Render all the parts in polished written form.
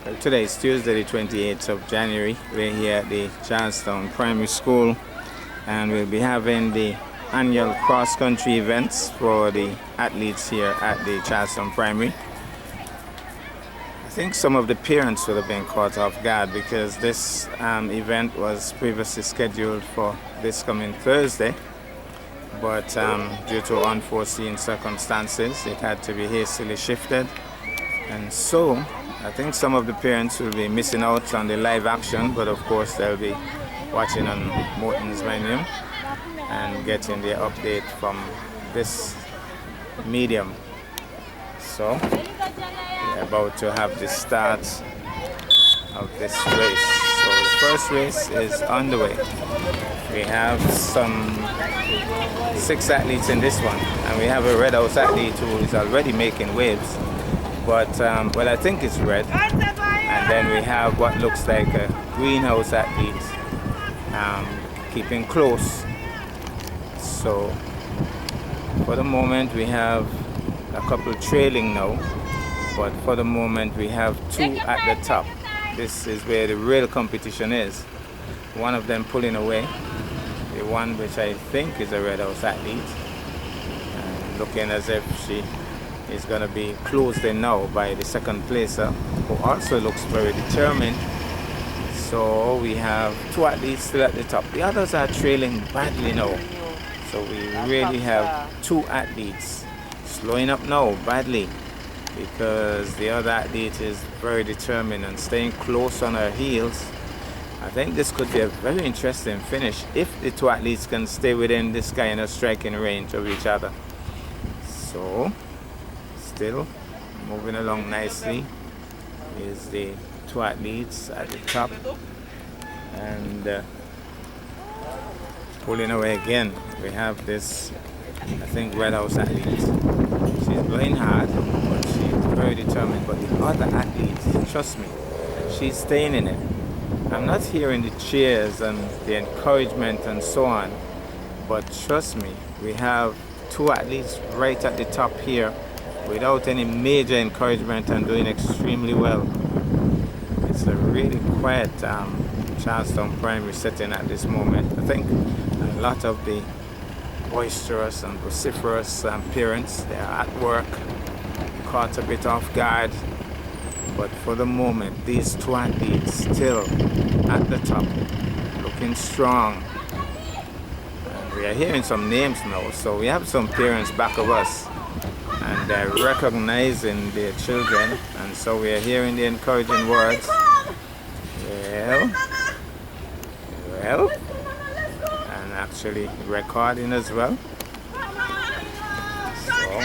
Well, today is Tuesday, the 28th of January. We're here at the Charlestown Primary School, and we'll be having the annual cross-country events for the athletes here at the Charlestown Primary. I think some of the parents would have been caught off guard because this event was previously scheduled for this coming Thursday, but due to unforeseen circumstances, it had to be hastily shifted. And so I think some of the parents will be missing out on the live action, but of course they'll be watching on Morton's menu and getting the update from this medium. So we're about to have the start of this race. So the first race is underway. We have some 6 athletes in this one, and we have a red house athlete who is already making waves. But, well, I think it's red. And then we have what looks like a greenhouse athlete keeping close. So, for the moment, we have a couple trailing now. But for the moment, we have 2 at the top. This is where the real competition is. One of them pulling away. The one which I think is a red house athlete. Looking as if she is going to be closed in now by the second placer, who also looks very determined. So we have 2 athletes still at the top. The others are trailing badly now. So we really have 2 athletes slowing up now badly, because the other athlete is very determined and staying close on her heels. I think this could be a very interesting finish if the 2 athletes can stay within this kind of striking range of each other. So still moving along nicely is the 2 athletes at the top, and pulling away again. We have this, I think, red house athlete. She's playing hard, but she's very determined. But the other athlete, trust me, she's staying in it. I'm not hearing the cheers and the encouragement and so on, but trust me, we have 2 athletes right at the top here without any major encouragement and doing extremely well. It's a really quiet Charlestown Primary setting at this moment. I think a lot of the boisterous and vociferous parents, they are at work, caught a bit off guard. But for the moment, these 2 athletes still at the top, looking strong. And we are hearing some names now, so we have some parents back of us, and they're recognizing their children, and so we are hearing the encouraging words. Well, and actually recording as well. So,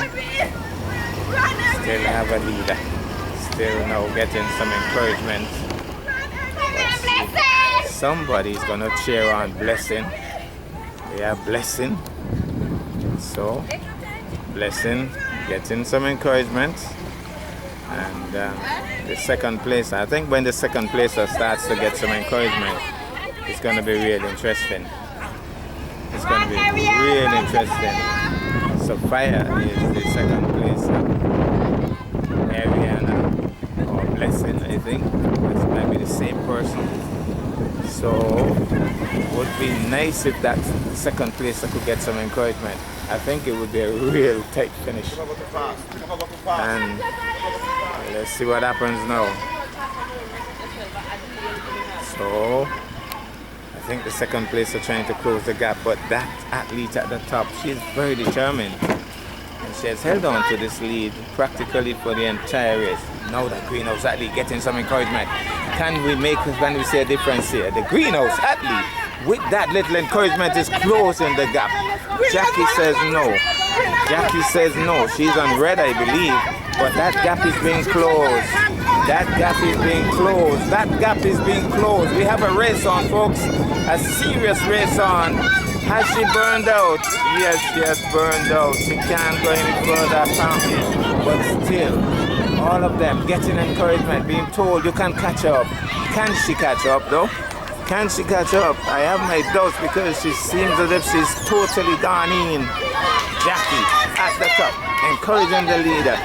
still have a leader. Still now getting some encouragement. Somebody's gonna cheer on Blessing. We have Blessing. So, Blessing getting some encouragement. And the second place, I think when the second placer starts to get some encouragement, it's gonna be really interesting. It's gonna be really interesting. Sophia is the second placer. Ariana or Blessing, I think. This might be the same person. So it would be nice if that second placer could get some encouragement. I think it would be a real tight finish. And let's see what happens now. So I think the second place are trying to close the gap, but that athlete at the top, she's very determined. And she has held on to this lead practically for the entire race. Now the greenhouse athlete getting some encouragement. Can we see a difference here? The greenhouse athlete, with that little encouragement, is closing the gap. Jackie says no. Jackie says no. She's on red, I believe. But that gap is being closed. That gap is being closed. That gap is being closed. We have a race on, folks. A serious race on. Has she burned out? Yes, she has burned out. She can't go any further apparently. But still, all of them getting encouragement, being told you can catch up. Can she catch up though? Can she catch up? I have my doubts because she seems as if she's totally gone in. Jackie at the top, encouraging the leader.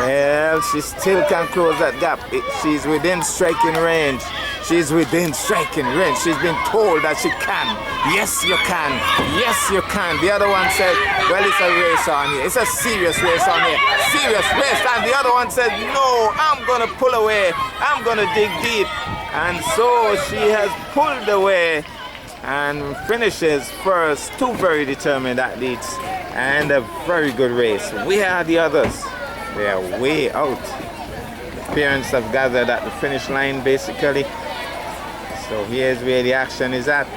Well, she still can close that gap. She's within striking range. She's within striking range. She's been told that she can. Yes, you can. Yes, you can. The other one said, well, it's a race on here. It's a serious race on here. Serious race. And the other one said, no, I'm going to pull away. I'm going to dig deep. And so she has pulled away and finishes first. Two very determined athletes and a very good race. Where are the others? They are way out. The parents have gathered at the finish line basically. So here's where the action is at.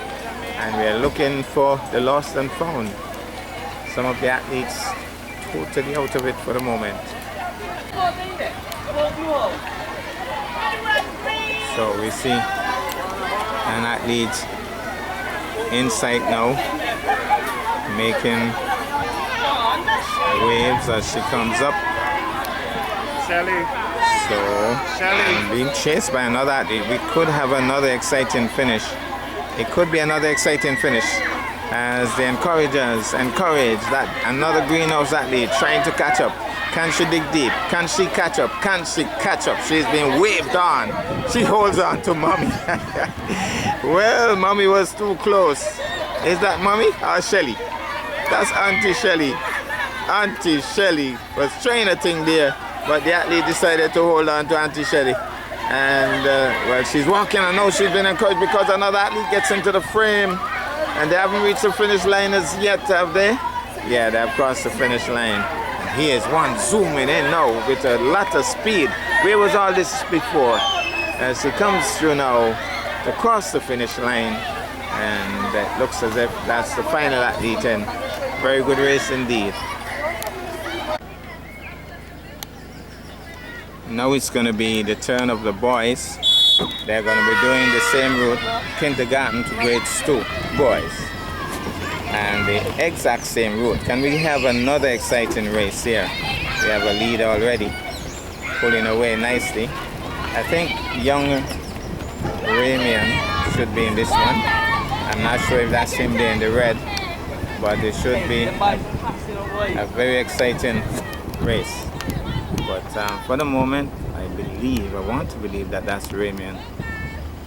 And we are looking for the lost and found. Some of the athletes totally out of it for the moment. So we see an athlete in sight now, making waves as she comes up. So, and being chased by another athlete. We could have another exciting finish. It could be another exciting finish as the encouragers encourage that another greenhouse athlete trying to catch up. Can she dig deep? Can she catch up? Can she catch up? She's been waved on. She holds on to Mommy. Well, Mommy was too close. Is that Mommy or Shelly? That's Auntie Shelly. Auntie Shelly was trying a thing there, but the athlete decided to hold on to Auntie Shelly. And well, she's walking. I know she's been encouraged because another athlete gets into the frame, and they haven't reached the finish line as yet, have they? Yeah, they have crossed the finish line. And here's one zooming in now with a lot of speed. Where was all this before? As she comes through now to cross the finish line, and it looks as if that's the final athlete in. Very good race indeed. Now it's going to be the turn of the boys. They're going to be doing the same route, kindergarten to grades 2, boys. And the exact same route. Can we have another exciting race here? We have a lead already, pulling away nicely. I think young Ramian should be in this one. I'm not sure if that's him there in the red, but it should be a very exciting race. But for the moment, I want to believe that that's Ramian.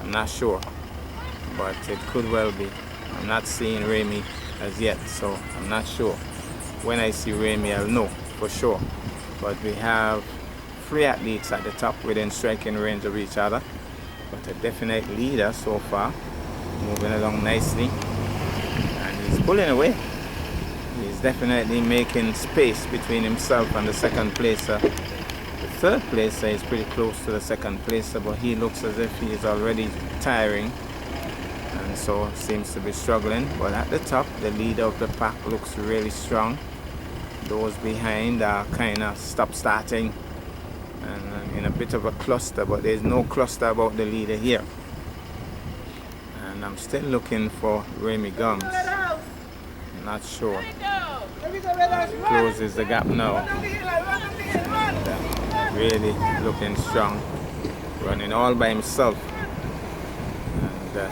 I'm not sure, but it could well be. I'm not seeing Ramy as yet, so I'm not sure. When I see Ramy, I'll know for sure. But we have 3 athletes at the top within striking range of each other, but a definite leader so far, moving along nicely, and he's pulling away. He's definitely making space between himself and the second placer. The third placer is pretty close to the second placer, but he looks as if he is already tiring, and so seems to be struggling. But at the top, the leader of the pack looks really strong. Those behind are kind of stop-starting and in a bit of a cluster, but there's no cluster about the leader here. And I'm still looking for Ramy Gums. I'm not sure. Closes the gap now. And, really looking strong, running all by himself, and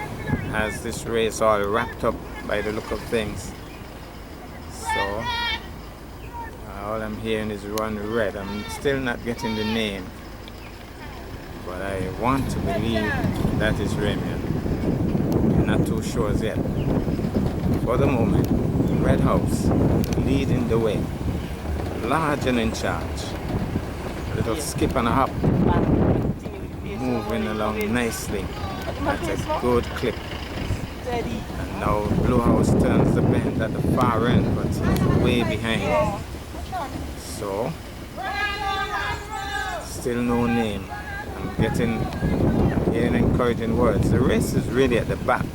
has this race all wrapped up by the look of things. So all I'm hearing is run red. I'm still not getting the name, but I want to believe that is Ramian. I'm not too sure as yet. For the moment, Red House leading the way, large and in charge. A little skip and a hop, moving along nicely at a good clip. And now Blue House turns the bend at the far end, but he's way behind. So, still no name. I'm hearing encouraging words. The race is really at the back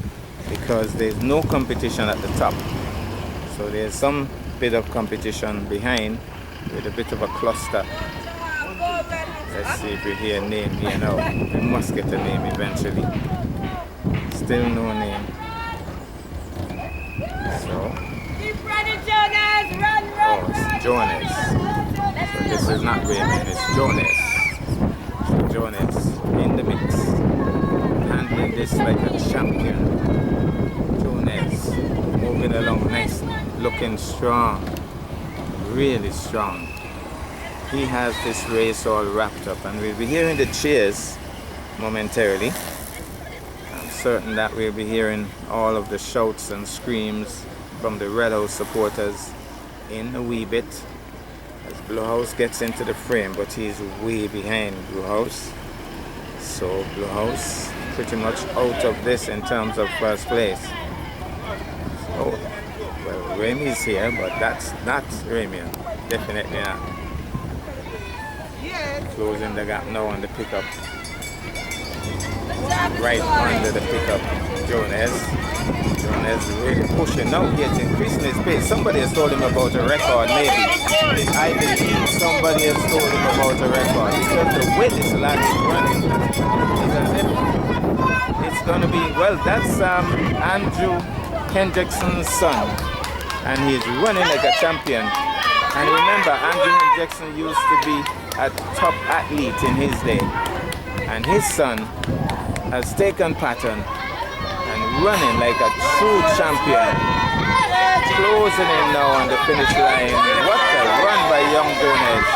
because there's no competition at the top. So there's some bit of competition behind with a bit of a cluster. Let's see if we hear a name here now. We must get a name eventually. Still no name. So, oh, it's Jonas. So this is not Ramian, it's Jonas. So Jonas in the mix, handling this like a champion. Jonas moving along nicely, looking strong, really strong. he has this race all wrapped up, and we'll be hearing the cheers momentarily. I'm certain that we'll be hearing all of the shouts and screams from the Red House supporters in a wee bit as Blue House gets into the frame, but he's way behind Blue House. So Blue House pretty much out of this in terms of first place. So, well, Remy's here, but that's not Remy. Definitely not. Closing the gap now on the pickup. Right under the pickup, Jones really pushing now. He's increasing his pace. Somebody has told him about a record, maybe. I believe somebody has told him about a record because the way this lad is running, it's as if it's going to be, well, that's Andrew Hendrickson's son, and he's running like a champion. And remember, Andrew Hendrickson used to be a top athlete in his day, and his son has taken pattern and running like a true champion. Closing in now on the finish line. What a run by young Jones.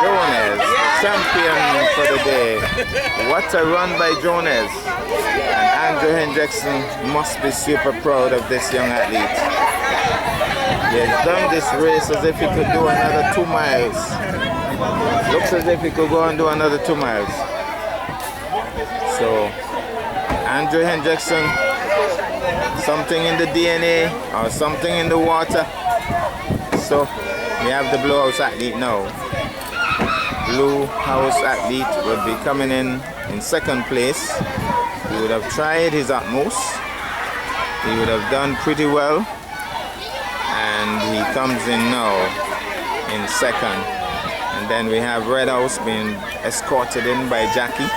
Jones, the champion for the day. What a run by Jones. And Andrew Hendrickson must be super proud of this young athlete. He has done this race as if he could do another 2 miles. Looks as if he could go and do another 2 miles. So, Andrew Hendrickson, something in the DNA or something in the water. So, we have the Blue House athlete now. Blue House athlete would be coming in second place. He would have tried his utmost. He would have done pretty well. And he comes in now in second. And then we have Red House being escorted in by Jackie.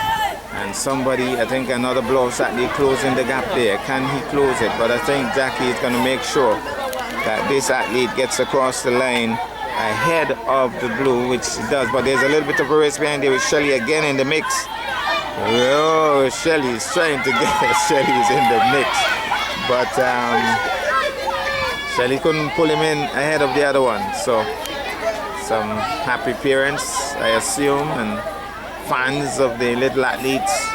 And somebody, I think another Blue House athlete closing the gap there. Can he close it? But I think Jackie is going to make sure that this athlete gets across the line ahead of the blue, which he does. But there's a little bit of a race behind there with Shelly again in the mix. Oh, Shelly is trying to get it. Shelly is in the mix. But Shelly couldn't pull him in ahead of the other one. So some happy parents, I assume, and fans of the little athletes.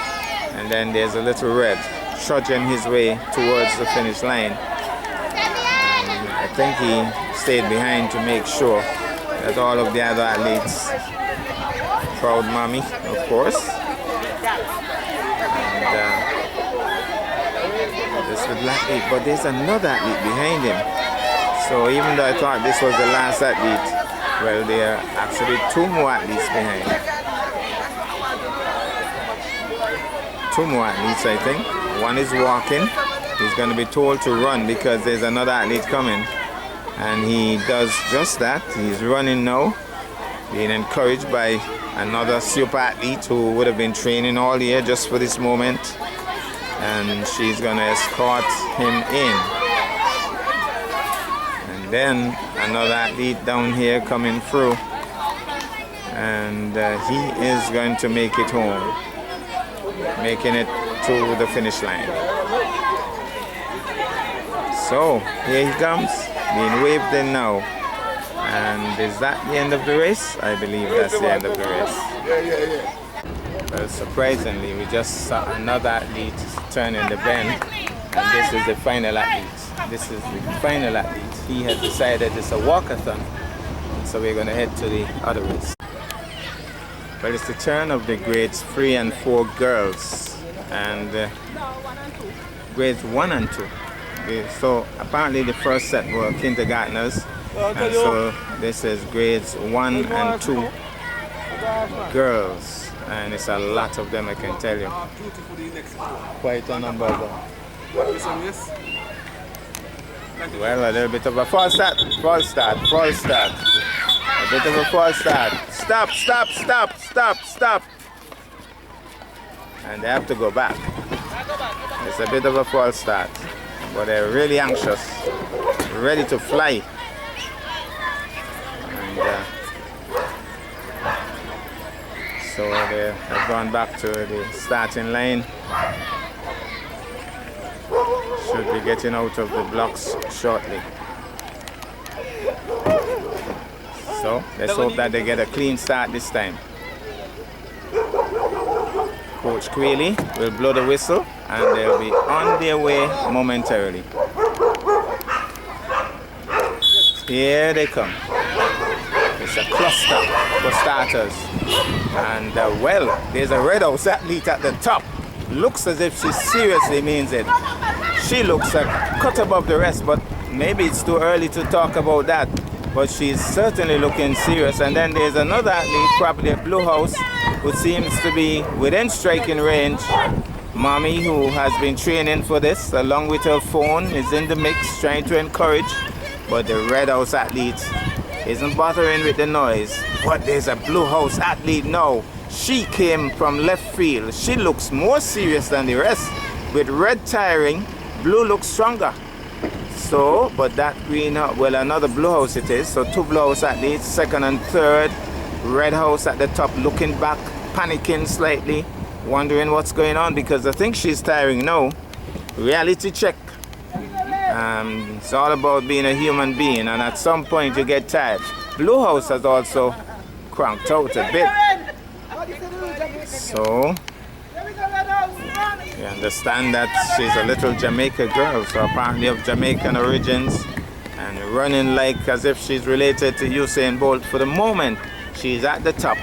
And then there's a little Red trudging his way towards the finish line. And I think he stayed behind to make sure that all of the other athletes, proud mommy, of course. And this little athlete, but there's another athlete behind him. So even though I thought this was the last athlete, well, there are actually 2 more athletes behind. 2 more athletes, I think. One is walking. He's going to be told to run because there's another athlete coming. And he does just that. He's running now, being encouraged by another super athlete who would have been training all year just for this moment. And she's going to escort him in. And then another athlete down here coming through. And he is going to make it home, making it to the finish line. So here he comes, being waved in now. And is that the end of the race? I believe that's the end of the race. Well, surprisingly, we just saw another athlete turning the bend, and this is the final athlete. This is the final athlete. He has decided it's a walkathon, so we're going to head to the other race. Well, it's the turn of the grades 3 and 4 girls, and grades 1 and 2. So apparently the first set were kindergartners, and so this is grades 1 and 2 girls, and it's a lot of them, I can tell you. Quite a number of them. Well, a little bit of a false start. A bit of a false start. Stop. And they have to go back. It's a bit of a false start, but they're really anxious, ready to fly. And so they have gone back to the starting line. Should be getting out of the blocks shortly. So let's hope that they get a clean start this time. Coach Quealy will blow the whistle and they'll be on their way momentarily. Here they come. It's a cluster for starters. And well, there's a Red House athlete at the top. Looks as if she seriously means it. She looks a cut above the rest, but maybe it's too early to talk about that. But she's certainly looking serious. And then there's another athlete, probably a Blue House, who seems to be within striking range. Mommy, who has been training for this, along with her phone, is in the mix, trying to encourage. But the Red House athlete isn't bothering with the noise. But there's a Blue House athlete now. She came from left field. She looks more serious than the rest. With red tiring, blue looks stronger. So, but that green, well, another Blue House it is. So 2 Blue House athletes, second and third. Red House at the top, looking back, panicking slightly, wondering what's going on because I think she's tiring now. Reality check. It's all about being a human being, and at some point you get tired. Blue House has also cranked out a bit. So, you understand that she's a little Jamaica girl, so apparently of Jamaican origins, and running like as if she's related to Usain Bolt. For the moment, she's at the top,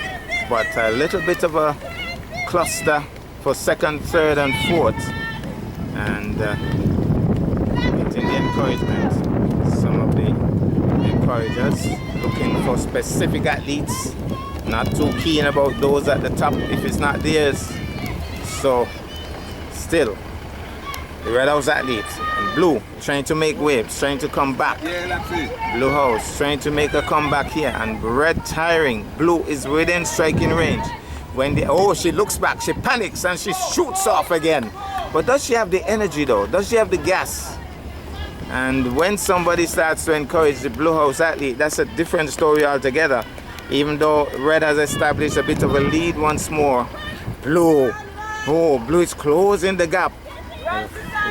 but a little bit of a cluster for second, third, and fourth. And getting the encouragement. Some of the encouragers looking for specific athletes, not too keen about those at the top if it's not theirs. So, still, the Red House athlete and Blue trying to make waves, trying to come back. Blue House trying to make a comeback here, and red tiring. Blue is within striking range. When she looks back, she panics and she shoots off again. But does she have the energy though? Does she have the gas? And when somebody starts to encourage the Blue House athlete, that's a different story altogether. Even though Red has established a bit of a lead once more. Blue is closing the gap.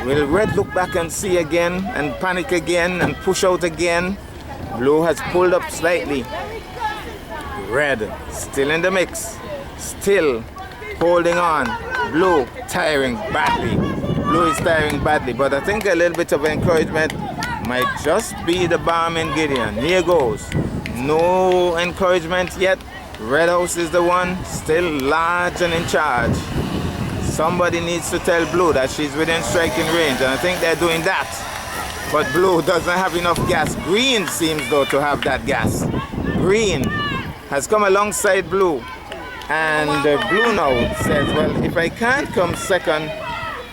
Will Red look back and see again and panic again and push out again? Blue has pulled up slightly. Red still in the mix, still holding on. Blue tiring badly. Blue is tiring badly, but I think a little bit of encouragement might just be the balm in Gideon. Here goes. No encouragement yet. Red House is the one, still large and in charge. Somebody needs to tell Blue that she's within striking range, and I think they're doing that. But Blue doesn't have enough gas. Green seems though to have that gas. Green has come alongside Blue, and Blue now says, well, if I can't come second,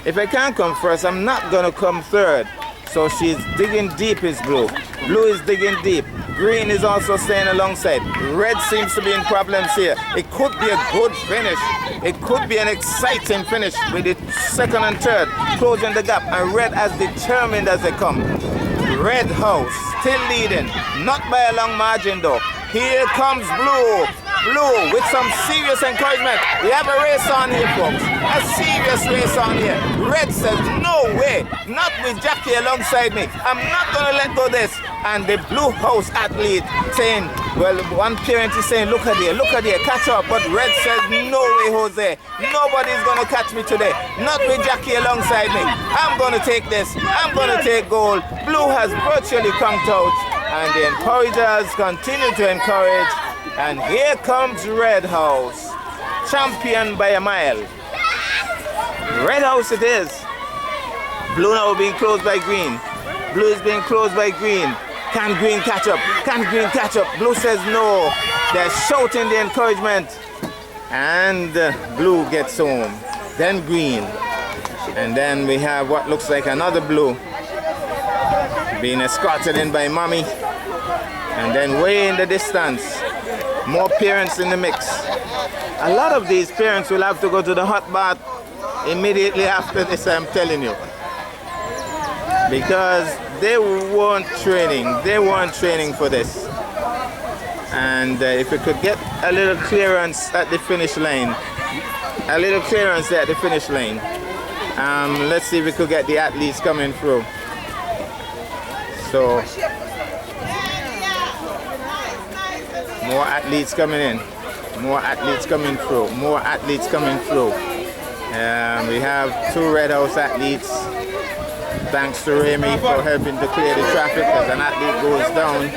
if I can't come first, I'm not gonna come third. So she's digging deep, is Blue. Blue is digging deep. Green is also staying alongside. Red seems to be in problems here. It could be a good finish. It could be an exciting finish with the second and third closing the gap, and Red as determined as they come. Red House still leading, not by a long margin though. Here comes Blue. Blue with some serious encouragement. We have a race on here, folks. A serious race on here. Red says, no way, not with Jackie alongside me. I'm not going to let go of this. And the Blue House athlete saying, well, one parent is saying, look at here, catch up. But Red says, no way, Jose. Nobody's going to catch me today. Not with Jackie alongside me. I'm going to take this. I'm going to take gold. Blue has virtually conked out. And the encouragers continue to encourage. And here comes Red House, champion by a mile. Red House it is. Blue now being closed by Green. Blue is being closed by Green. Can Green catch up? Can Green catch up? Blue says no. They're shouting the encouragement. And Blue gets home. Then Green. And then we have what looks like another Blue being escorted in by Mommy. And then way in the distance, more parents in the mix. A lot of these parents will have to go to the hot bath immediately after this, I'm telling you. Because they weren't training for this. And if we could get a little clearance at the finish line, let's see if we could get the athletes coming through. So More athletes coming in. More athletes coming through. More athletes coming through. We have 2 Red House athletes. Thanks to Remy for helping to clear the traffic as an athlete goes down.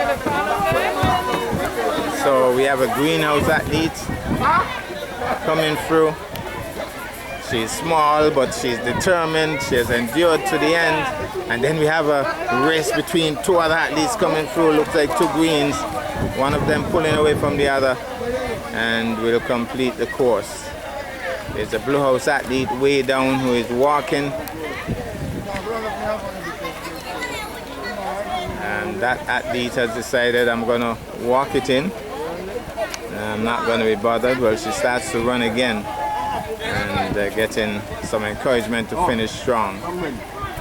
So we have a greenhouse athlete coming through. She's small, but she's determined. She has endured to the end. And then we have a race between 2 other athletes coming through. Looks like 2 greens. One of them pulling away from the other. And we'll complete the course. There's a Blue House athlete way down who is walking. And that athlete has decided I'm going to walk it in. I'm not going to be bothered. Well, she starts to run again. And getting some encouragement to finish strong.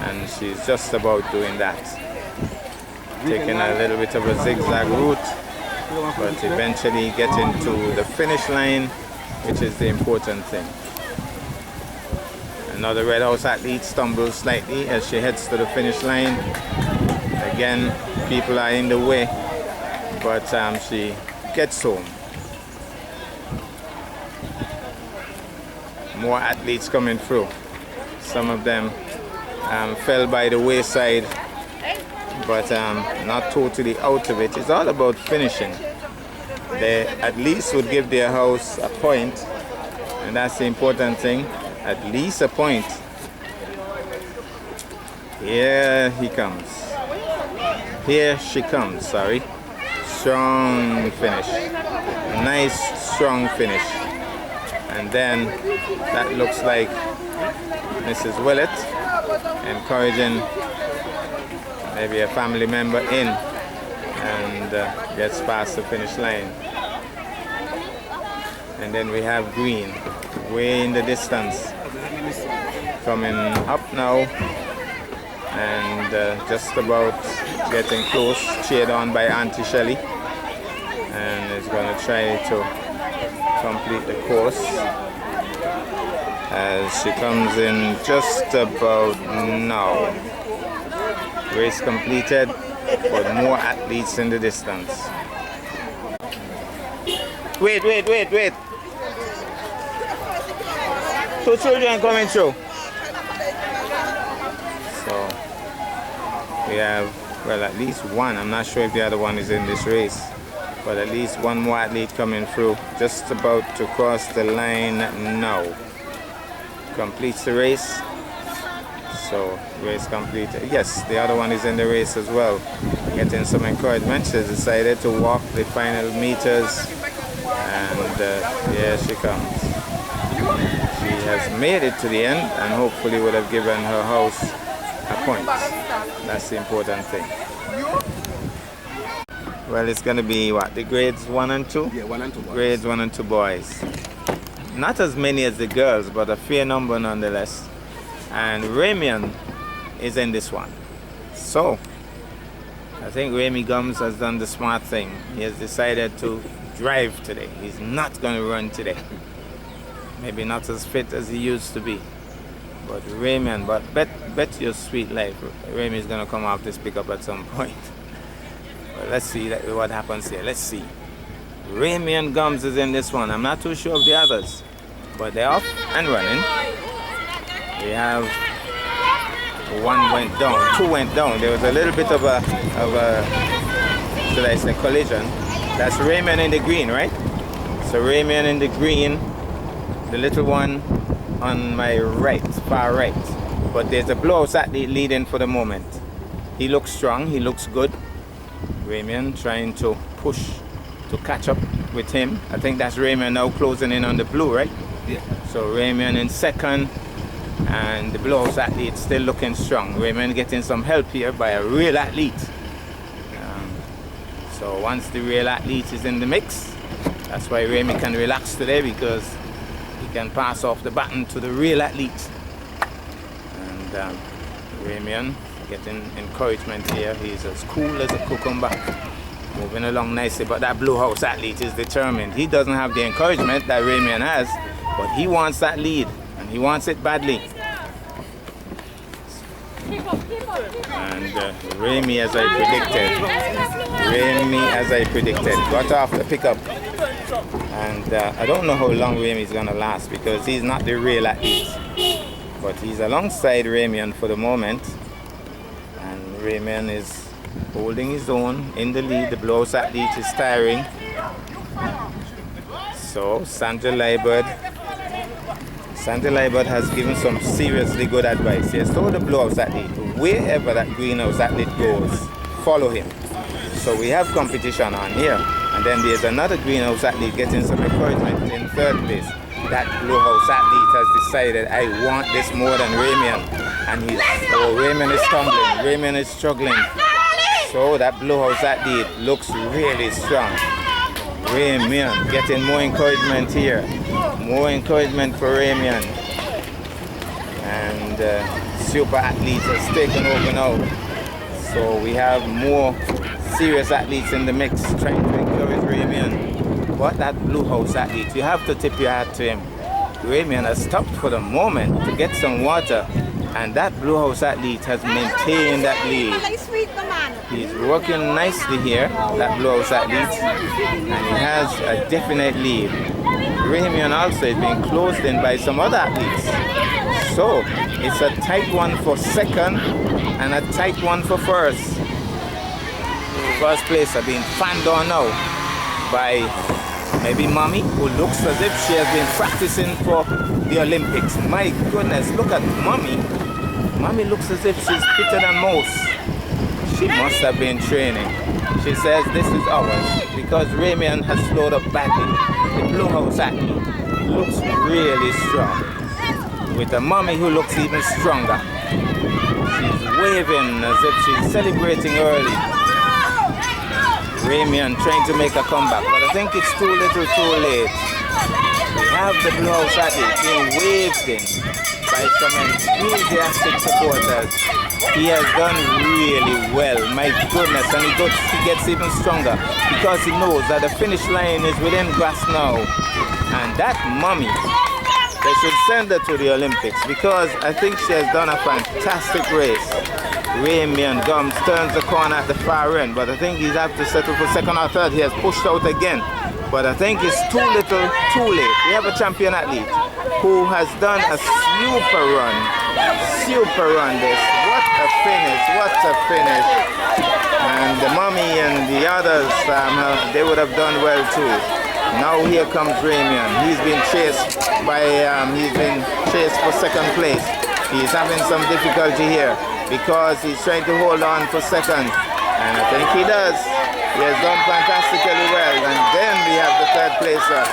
And she's just about doing that. Taking a little bit of a zigzag route, but eventually getting to the finish line, which is the important thing. Another Red House athlete stumbles slightly as she heads to the finish line. Again, people are in the way, but she gets home. More athletes coming through. Some of them fell by the wayside, but not totally out of it. It's all about finishing. They at least would give their house a point, and that's the important thing. At least a point. Here he comes. Here she comes, sorry. Strong finish. Nice, strong finish. And then that looks like Mrs. Willett encouraging maybe a family member in and gets past the finish line. And then we have Green way in the distance coming up now and just about getting close, cheered on by Auntie Shelley, and is going to try to complete the course as she comes in just about now. Race completed, but more athletes in the distance. Wait. 2 children coming through. So we have, well, at least one. I'm not sure if the other one is in this race, but at least one more athlete coming through. Just about to cross the line now. Completes the race. So race completed. Yes, the other one is in the race as well. Getting some encouragement. She's decided to walk the final meters. And here she comes. She has made it to the end and hopefully would have given her house a point. That's the important thing. Well, it's going to be what? The grades 1 and 2? Yeah, 1 and 2 boys. Grades 1 and 2 boys. Not as many as the girls, but a fair number nonetheless. And Ramian is in this one. So, I think Remy Gums has done the smart thing. He has decided to drive today. He's not going to run today. Maybe not as fit as he used to be. But Ramian, bet your sweet life, Remy is going to come off this pickup at some point. But let's see what happens here. Let's see. Ramian Gums is in this one. I'm not too sure of the others, but they're off and running. We have 1 went down, 2 went down. There was a little bit of a should I say, collision. That's Ramian in the green, right? So Ramian in the green, the little one on my right, far right. But there's a blowout athlete leading for the moment. He looks strong, he looks good. Ramian trying to push to catch up with him. I think that's Ramian now closing in on the blue, right? Yeah. So Ramian in second, and the blowout athlete still looking strong. Ramian getting some help here by a real athlete. So once the real athlete is in the mix, that's why Remy can relax today, because he can pass off the baton to the real athlete. And Ramian getting encouragement here. He's as cool as a cucumber, moving along nicely. But that Blue House athlete is determined. He doesn't have the encouragement that Ramian has, but he wants that lead, and he wants it badly. And Remy, as I predicted, got off the pickup. And I don't know how long Remy is gonna last because he's not the real athlete. But he's alongside Ramian for the moment. And Ramian is holding his own in the lead. The blows athlete is tiring. So Sandra Liebert has given some seriously good advice. He has told the blowout athlete, wherever that greenhouse athlete goes, follow him. So we have competition on here. And then there's another greenhouse athlete getting some encouragement in third place. That blowhouse athlete has decided, I want this more than Ramian. And Ramian is stumbling, Ramian is struggling. So that blowhouse athlete looks really strong. Ramian getting more encouragement here. More encouragement for Ramian. And super athlete has taken over now. So we have more serious athletes in the mix trying to encourage Ramian. But that blowhouse athlete, you have to tip your hat to him. Ramian has stopped for the moment to get some water. And that blowhouse athlete has maintained that lead. He's working nicely here, that blowhouse athlete, and he has a definite lead. Ramian also is being closed in by some other athletes. So it's a tight one for second and a tight one for first. First place are being fanned on now by maybe Mommy, who looks as if she has been practicing for the Olympics. My goodness, look at Mommy. Mommy looks as if she's fitter than most. She must have been training. She says this is ours because Ramian has slowed up badly. The blowhouse athlete looks really strong, with a Mommy who looks even stronger. She's waving as if she's celebrating early. Ramian trying to make a comeback, but I think it's too little too late. We have the blowhouse athlete being waved in by some enthusiastic supporters. He has done really well, my goodness, and he gets even stronger because he knows that the finish line is within grasp now. And that Mommy, they should send her to the Olympics because I think she has done a fantastic race. Ramian Gums turns the corner at the far end, but I think he's have to settle for second or third. He has pushed out again, but I think it's too little, too late. We have a champion athlete who has done a super run this. What a finish, what a finish. And the Mommy and the others, they would have done well too. Now here comes Ramian. He's been chased for second place. He's having some difficulty here because he's trying to hold on for second. And I think he does. He has done fantastically well. And then we have the third placer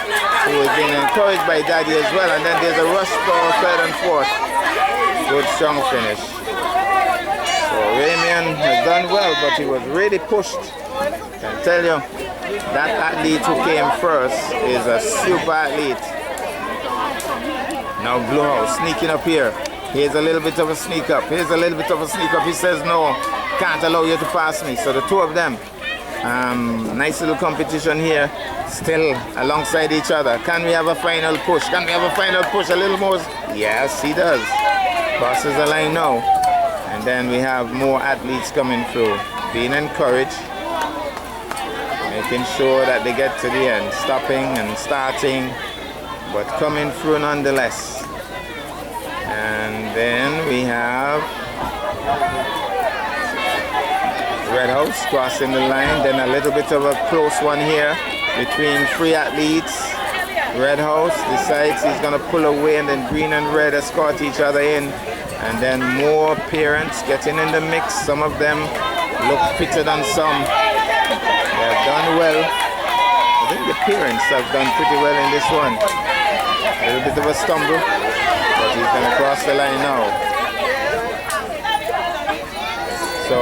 who has been encouraged by Daddy as well. And then there's a rush for third and fourth. Good strong finish. So Ramian has done well, but he was really pushed. I can tell you, that athlete who came first is a super athlete. Now Blowhouse sneaking up here. Here's a little bit of a sneak up. Here's a little bit of a sneak up. He says no, can't allow you to pass me. So the two of them, nice little competition here, still alongside each other. Can we have a final push? Can we have a final push? A little more? Yes, he does. Crosses the line now. And then we have more athletes coming through, being encouraged, making sure that they get to the end, stopping and starting, but coming through nonetheless. And then we have Red House crossing the line, then a little bit of a close one here between three athletes. Red House decides he's going to pull away, and then green and red escort each other in. And then more parents getting in the mix. Some of them look fitter than some. They have done well. I think the parents have done pretty well in this one. A little bit of a stumble, but he's going to cross the line now. So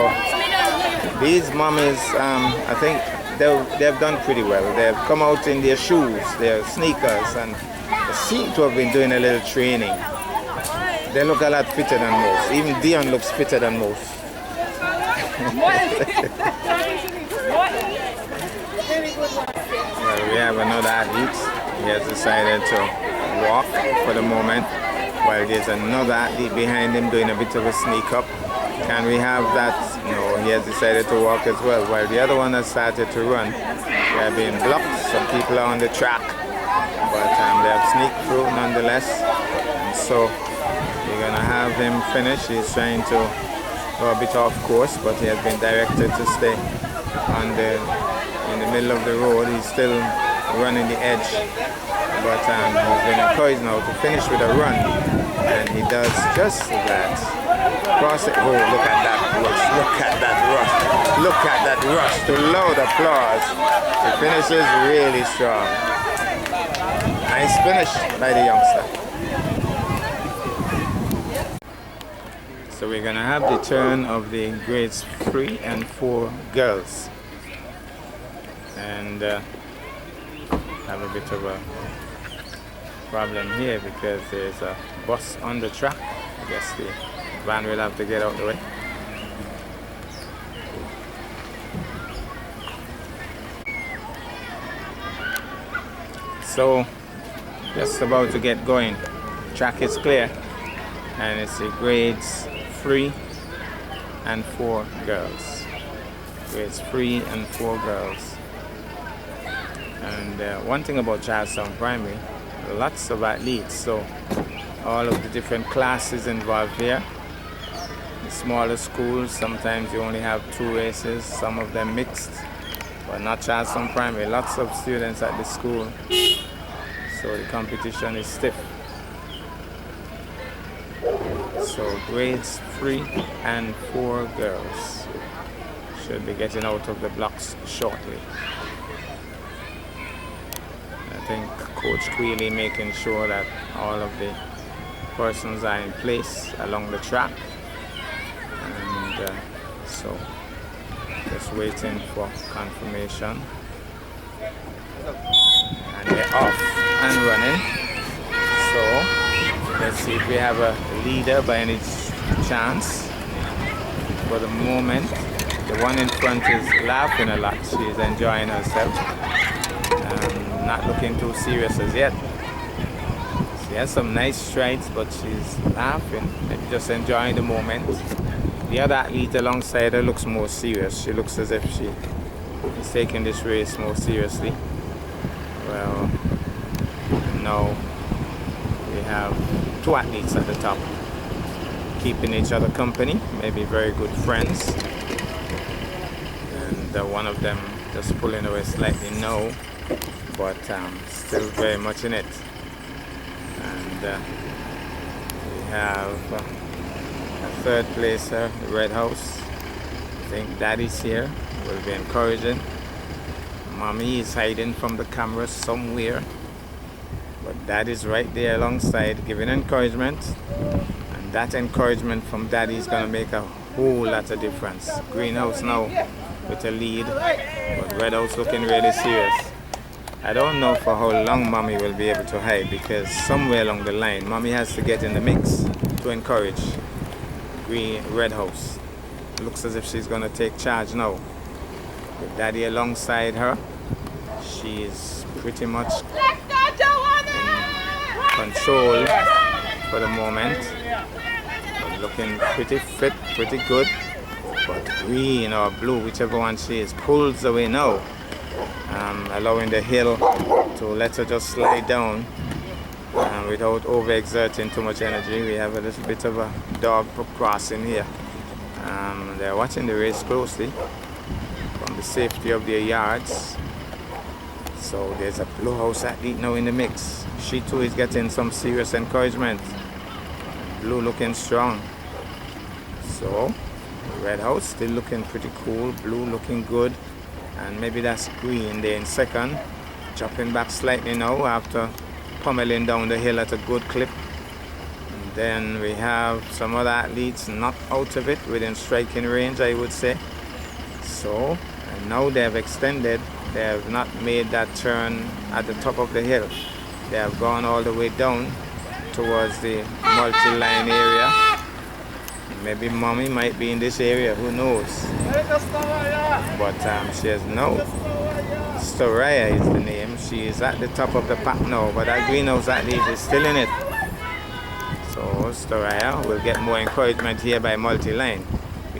these mummies, I think they've done pretty well. They've come out in their shoes, their sneakers, and they seem to have been doing a little training. They look a lot fitter than most. Even Dion looks fitter than most. Well, we have another athlete. He has decided to walk for the moment, while there's another athlete behind him doing a bit of a sneak up. can we have that? No, he has decided to walk as well, while the other one has started to run. They are being blocked. Some people are on the track, but they have sneaked through nonetheless. And so we're going to have him finish. He's trying to go a bit off course, but he has been directed to stay in the middle of the road. He's still running the edge, but he's been encouraged now to finish with a run, and he does just that. Cross it. Oh, look at that rush! Look at that rush! Look at that rush! To loud applause. He finishes really strong. Nice finish by the youngster. So we're gonna have the turn of the grades 3 and 4 girls, and have a bit of a problem here because there's a bus on the track. I guess the van will have to get out the way. So just about to get going. Track is clear, and it's the grades 3 and 4 girls. Grades 3 and 4 girls. And one thing about Charlestown Primary, lots of athletes, so all of the different classes involved here. In smaller schools, sometimes you only have 2 races, some of them mixed, but not Charlestown Primary. Lots of students at the school, so the competition is stiff. So grades 3 and 4 girls should be getting out of the blocks shortly. I think Coach Queeley making sure that all of the persons are in place along the track, and so just waiting for confirmation, and they're off and running. So let's see if we have a leader by any chance. For the moment, the one in front is laughing a lot. She's enjoying herself, not looking too serious as yet. She has some nice strides, but she's laughing, maybe just enjoying the moment. The other athlete alongside her looks more serious. She looks as if she is taking this race more seriously. Well, now we have 2 athletes at the top, keeping each other company, maybe very good friends. And one of them just pulling away slightly now, but still very much in it. And we have a 3rd placer, the Red House. I think Daddy's here, will be encouraging. Mommy is hiding from the camera somewhere, but Daddy's right there alongside, giving encouragement. And that encouragement from Daddy is going to make a whole lot of difference. Greenhouse now with a lead, but Red House looking really serious. I don't know for how long Mommy will be able to hide, because somewhere along the line Mommy has to get in the mix to encourage Red House. Looks as if she's going to take charge now. With Daddy alongside her, she's pretty much in control for the moment. But looking pretty fit, pretty good. But green or blue, whichever one she is, pulls away now. Allowing the hill to let her just slide down without overexerting too much energy. We have a little bit of a dog crossing here. They're watching the race closely from the safety of their yards. So there's a Blue House athlete now in the mix. She too is getting some serious encouragement. Blue looking strong. So Red House still looking pretty cool. Blue looking good. And maybe that's green there in second, dropping back slightly now after pummeling down the hill at a good clip. And then we have some other athletes not out of it, within striking range, I would say. So, and now they have extended. They have not made that turn at the top of the hill. They have gone all the way down towards the multi-line area. Maybe Mommy might be in this area, who knows? But she has no. Storaya is the name. She is at the top of the pack now, but that greenhouse athlete is still in it. So Storaya will get more encouragement here by multi-line.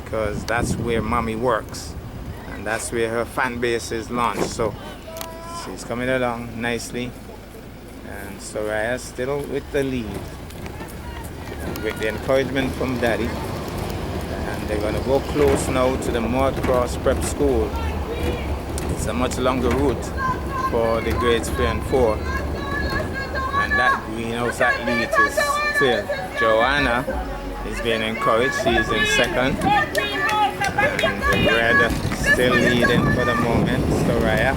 because that's where mommy works and that's where her fan base is launched. So she's coming along nicely, and Soraya still with the lead, and with the encouragement from Daddy. And they're going to go close now to the Mud Cross Prep School. It's a much longer route for the grades 3 and 4. And that greenhouse athlete is still. Joanna is being encouraged. She's in second. And the red still leading for the moment. Soraya.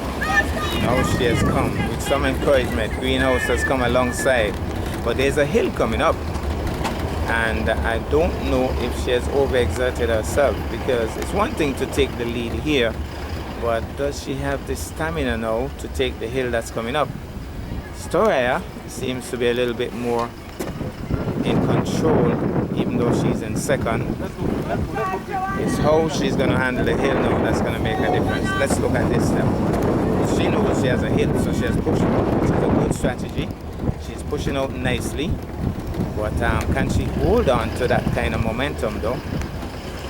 Now she has come with some encouragement. Greenhouse has come alongside. But there's a hill coming up. And I don't know if she has overexerted herself, because it's one thing to take the lead here, but does she have the stamina now to take the hill that's coming up? Soraya seems to be a little bit more in control, even though she's in second. It's how she's going to handle the hill now that's going to make a difference. Let's look at this now. She knows she has a hill, so she has pushed out, which is a good strategy. She's pushing out nicely. But can she hold on to that kind of momentum though?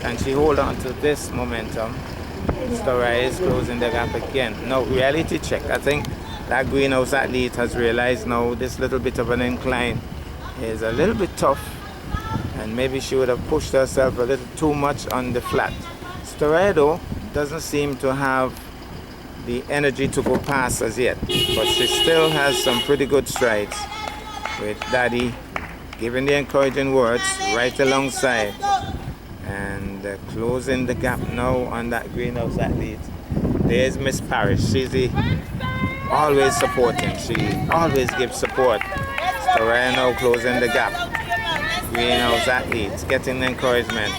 Can she hold on to this momentum? Soraya is closing the gap again. Now, reality check. I think that greenhouse athlete has realized now this little bit of an incline is a little bit tough, and maybe she would have pushed herself a little too much on the flat. Soraya though doesn't seem to have the energy to go past as yet, but she still has some pretty good strides, with Daddy giving the encouraging words right alongside, and closing the gap now on that greenhouse athlete. There's Miss Parrish. She's always supporting. She always gives support. Soraya now closing the gap. Greenhouse athletes getting the encouragement.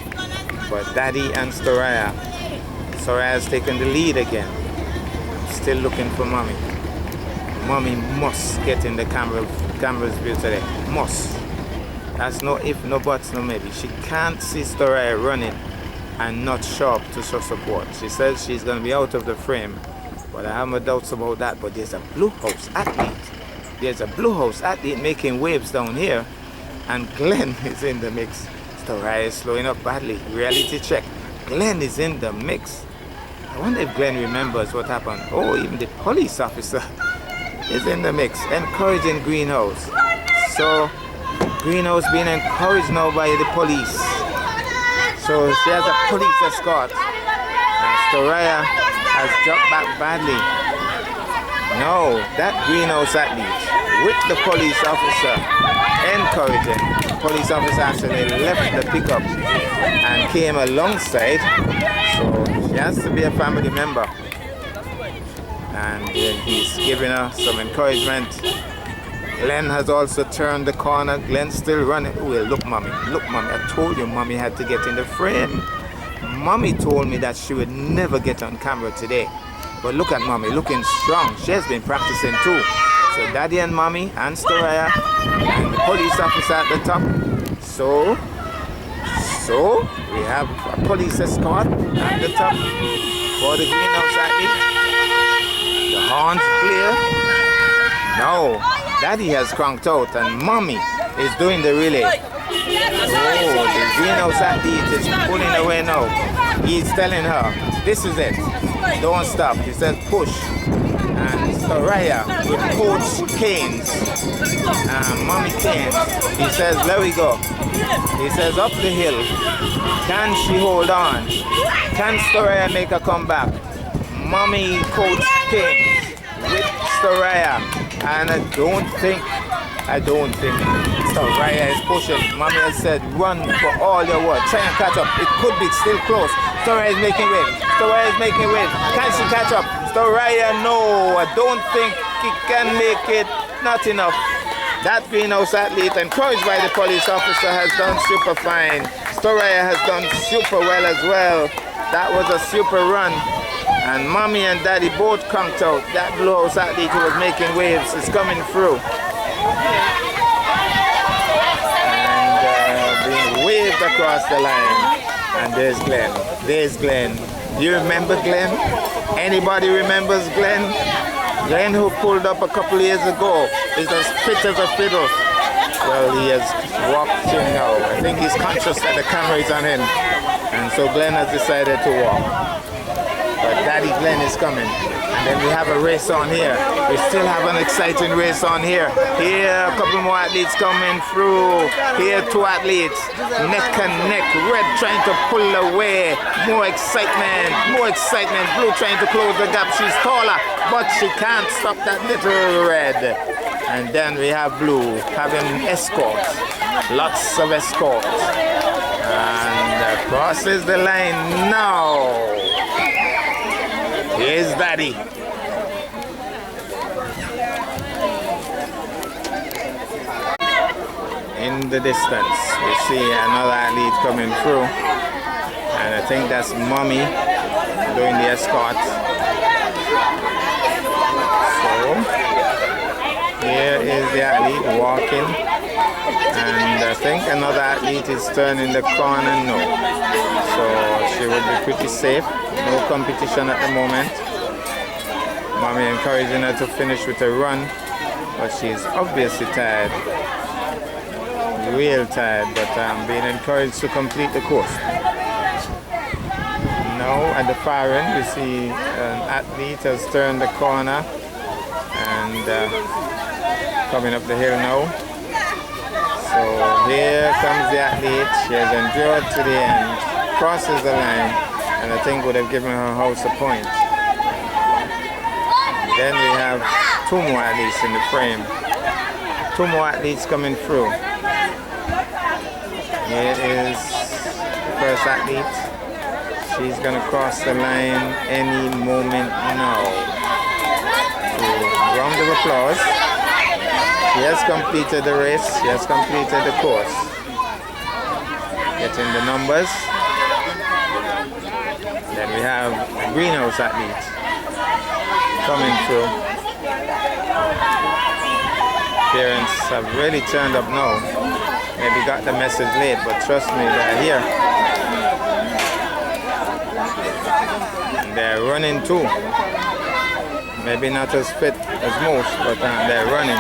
But Daddy and Soraya. Soraya's taking the lead again. Still looking for Mommy. Mommy must get in the camera's view today. Must. That's no if, no buts, no maybe. She can't see Soraya running and not show up to show support. She says she's going to be out of the frame, but I have my doubts about that. But there's a blue house athlete. There's a blue house athlete making waves down here, and Glenn is in the mix. Soraya is slowing up badly. Reality check. Glenn is in the mix. I wonder if Glenn remembers what happened. Oh, even the police officer is in the mix, encouraging Greenhouse. So Greenhouse being encouraged now by the police. So she has a police escort. And Soraya has dropped back badly. No, that Greenhouse athlete with the police officer encouraging. The police officer actually left the pickup and came alongside. So she has to be a family member. And he's giving her some encouragement. Glenn has also turned the corner. Glenn's still running. Oh, well, look, Mommy. Look, Mommy. I told you Mommy had to get in the frame. Mommy told me that she would never get on camera today. But look at Mommy, looking strong. She has been practicing too. So Daddy and Mommy and Soraya and the police officer at the top. So we have a police escort at the top for the greenhouse athlete. The horns clear. No, Daddy has cranked out and Mommy is doing the relay. Oh, the greenhouse athlete is pulling away now. He's telling her, this is it. Don't stop. He says push. And Soraya with Coach Keynes, Mommy Keynes, he says let we go. He says up the hill. Can she hold on? Can Soraya make a comeback? Mommy Coach Keynes with Soraya. And I don't think Soraya is pushing. Mommy has said run for all your work. Try and catch up. It could be still close. Soraya is making way. Soraya is making way. Can she catch up? Soraya, no. I don't think he can make it. Not enough. That greenhouse athlete, encouraged by the police officer, has done super fine. Soraya has done super well as well. That was a super run. And Mommy and Daddy both conked out. That blue house athlete who was making waves is coming through. And being waved across the line. And there's Glenn. There's Glenn. You remember Glenn? Anybody remembers Glenn? Glenn who pulled up a couple years ago is as fit as a fiddle. Well, he has walked in now. I think he's conscious that the camera is on him. And so Glenn has decided to walk. But Daddy Glenn is coming. And then we have a race on here. We still have an exciting race on here. Here, a couple more athletes coming through. Here, two athletes, neck and neck. Red trying to pull away. More excitement, more excitement. Blue trying to close the gap. She's taller, but she can't stop that little red. And then we have Blue having escorts. Lots of escorts. And crosses the line now. Here's Daddy. In the distance, we see another athlete coming through. And I think that's Mommy doing the escort. So, here is the athlete walking. And I think another athlete is turning the corner now. So she would be pretty safe. No competition at the moment. Mommy encouraging her to finish with a run, but she's obviously tired. Real tired, but being encouraged to complete the course. Now at the far end we see an athlete has turned the corner and coming up the hill now. So here comes the athlete. She has endured to the end, crosses the line, and I think would have given her house a point. Then we have two more athletes in the frame. Two more athletes coming through. Here is the first athlete. She's going to cross the line any moment now. So, round of applause. She has completed the race. She has completed the course. Getting the numbers. Then we have a greenhouse athlete coming through. Parents have really turned up now. Maybe got the message late, but trust me, they're here. And they're running too. Maybe not as fit as most, but they're running.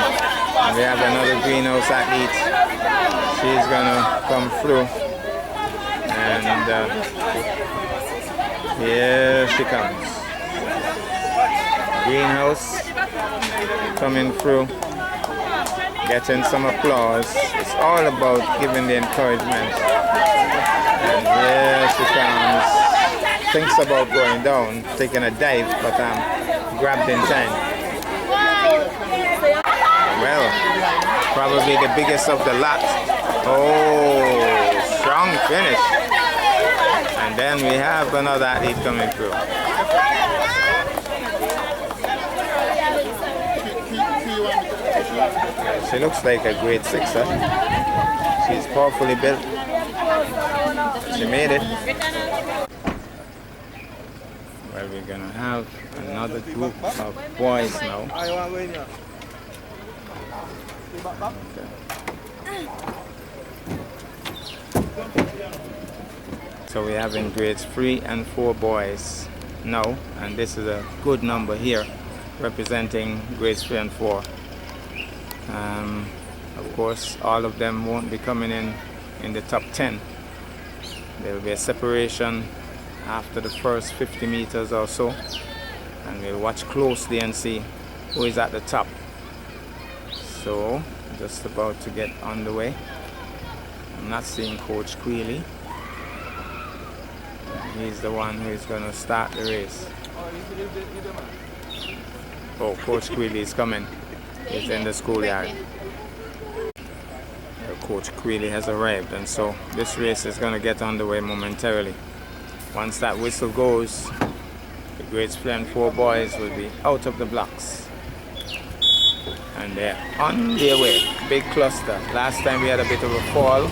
And we have another greenhouse athlete. She's gonna come through. And here she comes. Greenhouse coming through, getting some applause. It's all about giving the encouragement. And here she comes. Thinks about going down, taking a dive, but grabbed in time. Well, probably the biggest of the lot. Oh, strong finish. And then we have another athlete coming through. She looks like a grade 6er. She's powerfully built. She made it. Well, we're gonna have another group of boys now. So we have in grades 3 and 4 boys now, and this is a good number here representing grades 3 and 4. Of course, all of them won't be coming in the top 10. There will be a separation after the first 50 meters or so, and we'll watch closely and see who is at the top. So, just about to get on the way. I'm not seeing Coach Queely. He's the one who is going to start the race. Oh, Coach Queely is coming. He's in the schoolyard. Coach Queely has arrived, and so this race is going to get underway momentarily. Once that whistle goes, the grades 3 and 4 boys will be out of the blocks. And they're on their way. Big cluster. Last time we had a bit of a fall.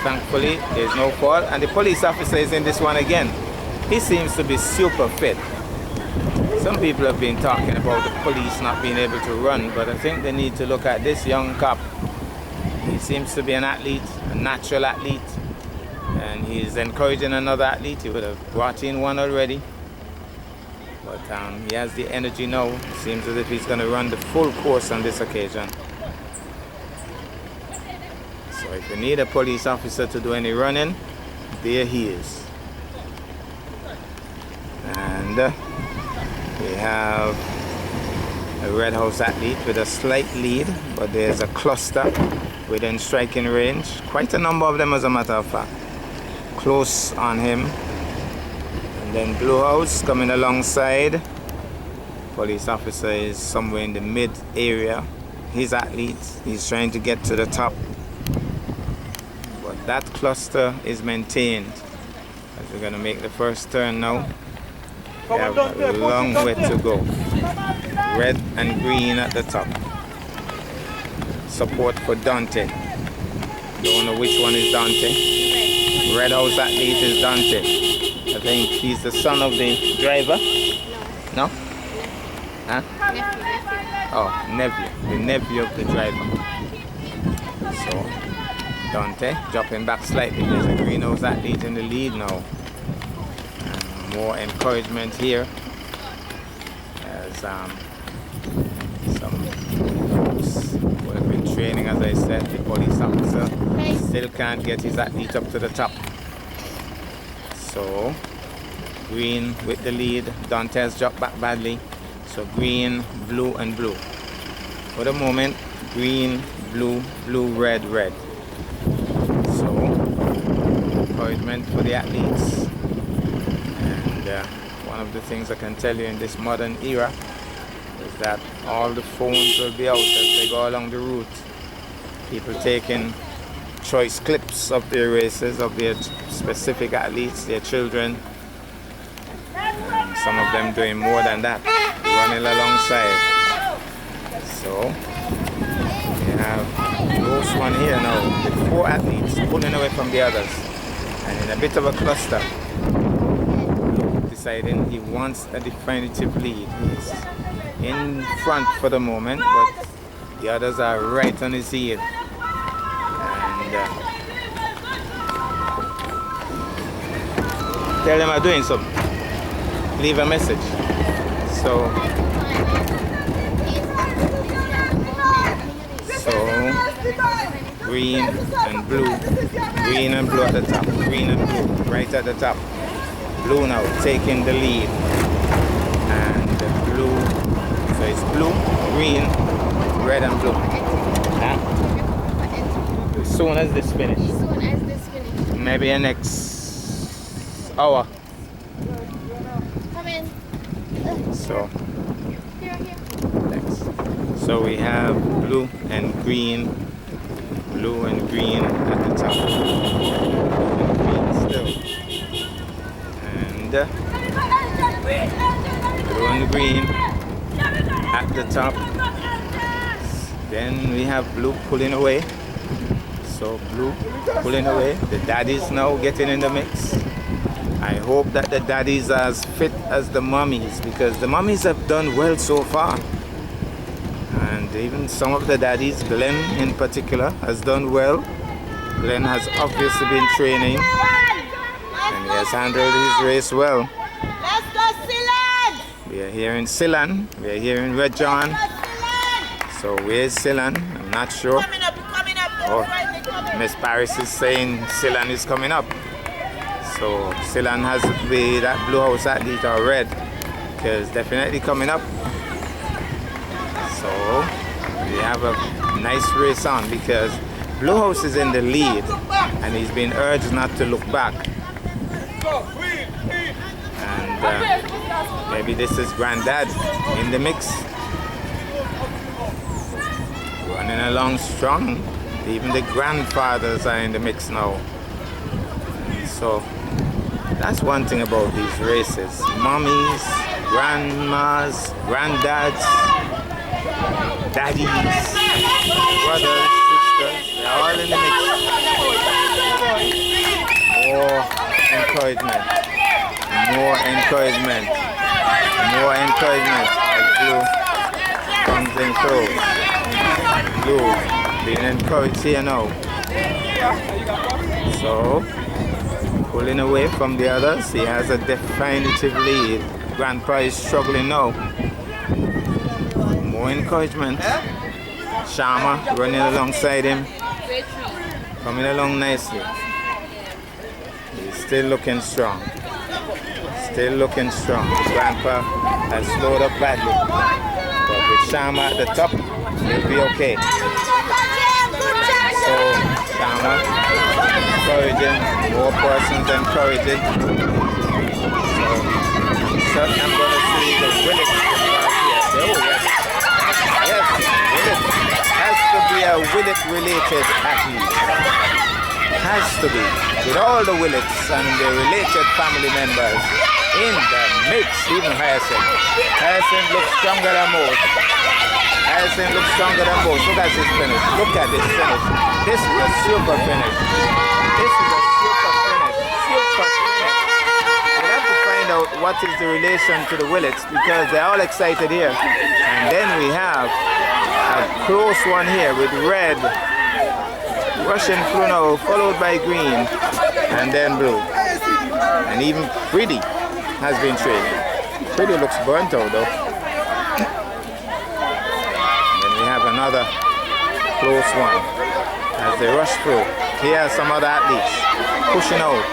Thankfully, there's no fall. And the police officer is in this one again. He seems to be super fit. Some people have been talking about the police not being able to run, but I think they need to look at this young cop. He seems to be an athlete, a natural athlete, and he's encouraging another athlete. He would have brought in one already, but he has the energy now. It seems as if he's going to run the full course on this occasion. So if you need a police officer to do any running, there he is. And we have a Red House athlete with a slight lead, but there's a cluster within striking range. Quite a number of them, as a matter of fact, close on him. And then Blue House coming alongside. Police officer is somewhere in the mid area. His athlete, he's trying to get to the top, but that cluster is maintained. As we're going to make the first turn now, we have a long way to go. Red and green at the top. Support for Dante. Don't know which one is Dante. Red House athlete is Dante. I think he's the son of the driver. No? Huh? Oh, nephew. The nephew of the driver. So, Dante dropping back slightly. There's a Green House athlete in the lead now. And more encouragement here. As some folks who have been training, as I said, the police officer still can't get his athlete up to the top. So, green with the lead. Dante has dropped back badly. So green, blue, and blue. For the moment, green, blue, blue, red, red. So, encouragement for the athletes. And one of the things I can tell you in this modern era is that all the phones will be out as they go along the route. People taking choice clips of their races, of their specific athletes, their children. And some of them doing more than that, running alongside. So we have close one here now with 4 athletes pulling away from the others, and in a bit of a cluster. Deciding he wants a definitive lead. He's in front for the moment, but the others are right on his heel. And tell them I'm doing something. Leave a message. So green and blue at the top, green and blue right at the top. Blue now taking the lead, and the blue, so it's blue, green, red and blue. Huh? As soon as this finish. Maybe the next hour. Come in. So next. So we have blue and green at the top. Green still. And blue and green at the top. Then we have blue pulling away. So blue pulling away. The daddies now getting in the mix. I hope that the daddies are as fit as the mummies, because the mummies have done well so far. And even some of the daddies, Glenn in particular, has done well. Glenn has obviously been training, and he has handled his race well. Let's go, Silan! We are here in Silan. We are here in Red John. So where's Silan? I'm not sure. Coming up. Oh, Miss Paris is saying Silan is coming up. So Silan has to be that Blue House athlete or red, because definitely coming up. So we have a nice race on, because Blue House is in the lead and he's been urged not to look back. And maybe this is Granddad in the mix. Running along strong. Even the grandfathers are in the mix now. And so that's one thing about these races. Mummies, grandmas, granddads, daddies, brothers, sisters, they're all in the mix. More encouragement. More encouragement. More encouragement as Blue comes in close. Blue being encouraged here now. So pulling away from the others, he has a definitive lead. Grandpa is struggling now. More encouragement. Sharma running alongside him, coming along nicely. He's still looking strong. Still looking strong. Grandpa has slowed up badly. But with Shama at the top, he'll be okay. So, Shama encouraging, more persons encouraging. So, I'm going to see the Willet right here. Oh, yes. Yes, Willet. Has to be a Willet-related athlete. Has to be. With all the Willets and the related family members in the mix, even Hyacinth. Hyacinth looks stronger than most. Hyacinth looks stronger than most. Look at this finish. Look at this finish. This is a super finish. This is a super finish. Super finish. We have to find out what is the relation to the Willets because they're all excited here. And then we have a close one here with red, Russian Pruno, followed by green, and then blue. And even Pretty has been trailing. Pretty looks burnt out though. Then we have another close one as they rush through. Here are some other athletes pushing out,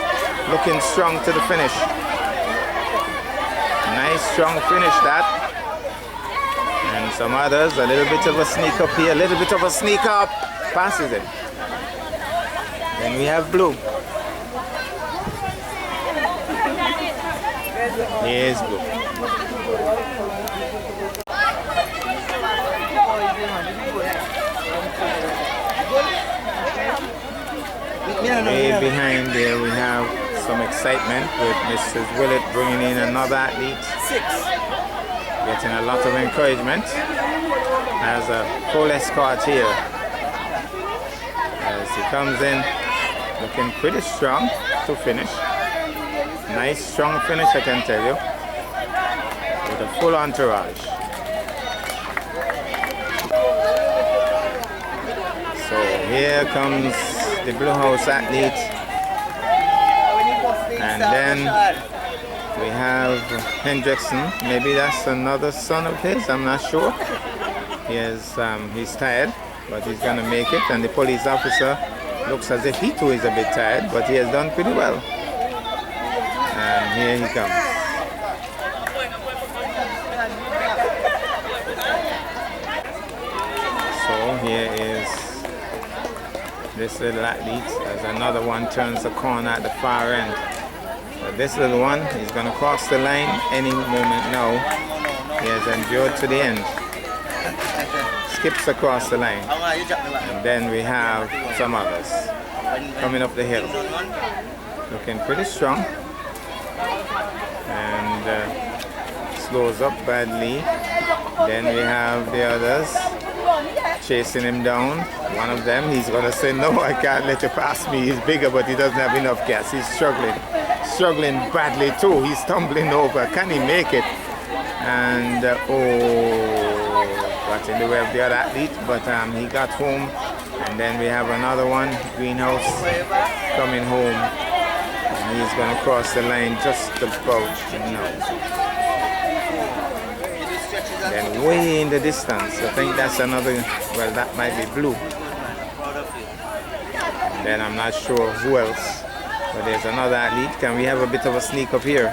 looking strong to the finish. Nice strong finish that. And some others, a little bit of a sneak up here, a little bit of a sneak up, passes it. Then we have blue. Here's blue. Way behind there we have some excitement with Mrs. Willett bringing in another athlete. Getting a lot of encouragement. Has a full escort here. As he comes in looking pretty strong to finish. Nice strong finish, I can tell you. With a full entourage. So here comes the Blue House athlete. And then we have Hendrickson. Maybe that's another son of his, I'm not sure. He's tired, but he's gonna make it. And the police officer looks as if he too is a bit tired, but he has done pretty well. And here he comes. So here is this little athlete as another one turns the corner at the far end. But this little one is going to cross the line any moment now. He has endured to the end. Skips across the line. And then we have some others coming up the hill. Looking pretty strong. And slows up badly. Then we have the others chasing him down. One of them, he's going to say, no, I can't let you pass me. He's bigger, but he doesn't have enough gas. He's struggling badly too. He's tumbling over. Can he make it? And got in the way of the other athlete, but he got home. And then we have another one, Greenhouse, coming home. And he's going to cross the line just about now. Then way in the distance, I think that's another, well, that might be blue. And then I'm not sure who else, but there's another athlete. Can we have a bit of a sneak up here?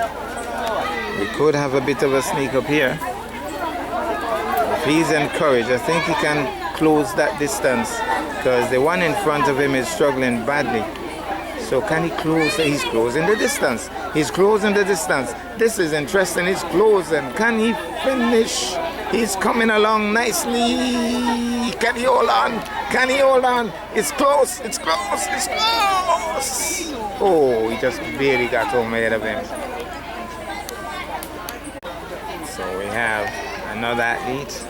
We could have a bit of a sneak up here. If he's encouraged, I think he can close that distance because the one in front of him is struggling badly. So can he close? He's closing the distance. He's closing the distance. This is interesting. He's closing. Can he finish? He's coming along nicely. Can he hold on? Can he hold on? It's close. It's close. It's close. Oh, he just barely got home ahead of him. So we have another athlete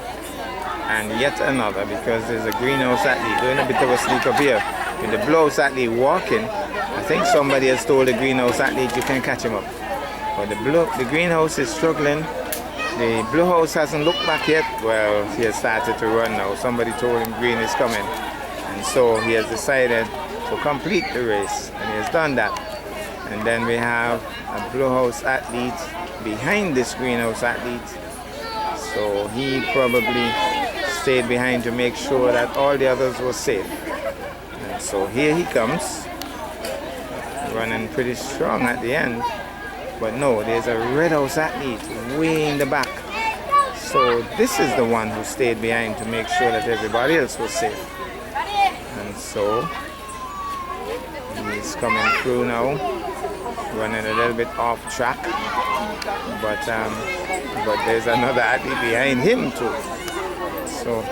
and yet another because there's a greenhouse athlete doing a bit of a sneak up here. With the Blue House athlete walking, I think somebody has told the greenhouse athlete you can catch him up. But the greenhouse is struggling. The Blue House hasn't looked back yet. Well, he has started to run now. Somebody told him green is coming. And so he has decided to complete the race. And he has done that. And then we have a Blue House athlete behind this greenhouse athlete. So he probably stayed behind to make sure that all the others were safe. And so here he comes, running pretty strong at the end. But no, there's a Red House athlete way in the back. So this is the one who stayed behind to make sure that everybody else was safe. And so he's coming through now, running a little bit off track. But there's another athlete behind him too. So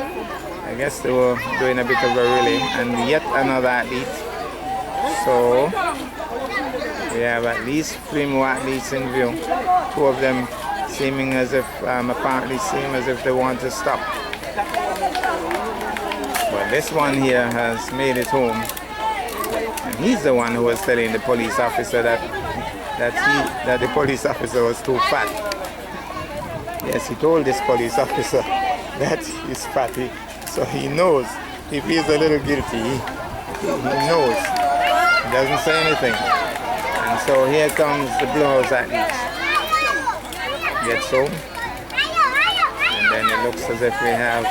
I guess they were doing a bit of a relay, and yet another athlete. So we have at least 3 more athletes in view. 2 of them seeming as if, apparently seem as if they want to stop. But this one here has made it home. And he's the one who was telling the police officer that the police officer was too fat. Yes, he told this police officer that he's fatty. So he knows. He feels a little guilty. He knows. He doesn't say anything. And so here comes the Blue House athlete. Gets home. And then it looks as if we have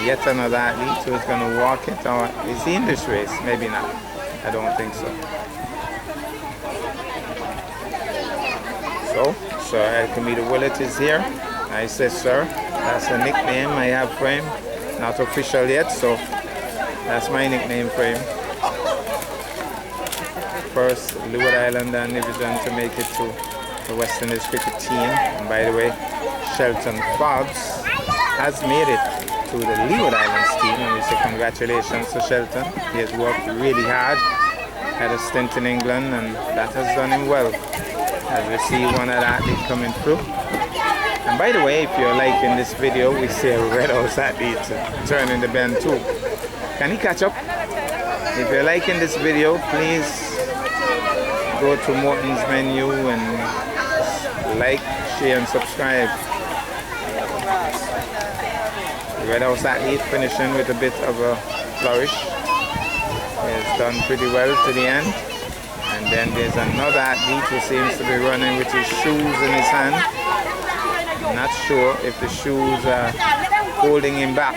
yet another athlete who's going to walk it. Or is he in this race? Maybe not. I don't think so. So, Sir Elkamida Willett is here. I said, sir, that's a nickname I have for him. Not official yet, so that's my nickname for him. First Leeward Islander division to make it to the West Indies cricket team. And by the way, Shelton Fobbs has made it to the Leeward Islands team, and we say congratulations to Shelton. He has worked really hard, had a stint in England, and that has done him well. As we see one of the athletes coming through. And by the way, if you're liking this video, we see a Red House athlete turning the bend too. Can he catch up? If you're liking this video, please go to Morton's menu and like, share and subscribe. The Red House athlete finishing with a bit of a flourish. He has done pretty well to the end. And then there's another athlete who seems to be running with his shoes in his hand. I'm not sure if the shoes are holding him back.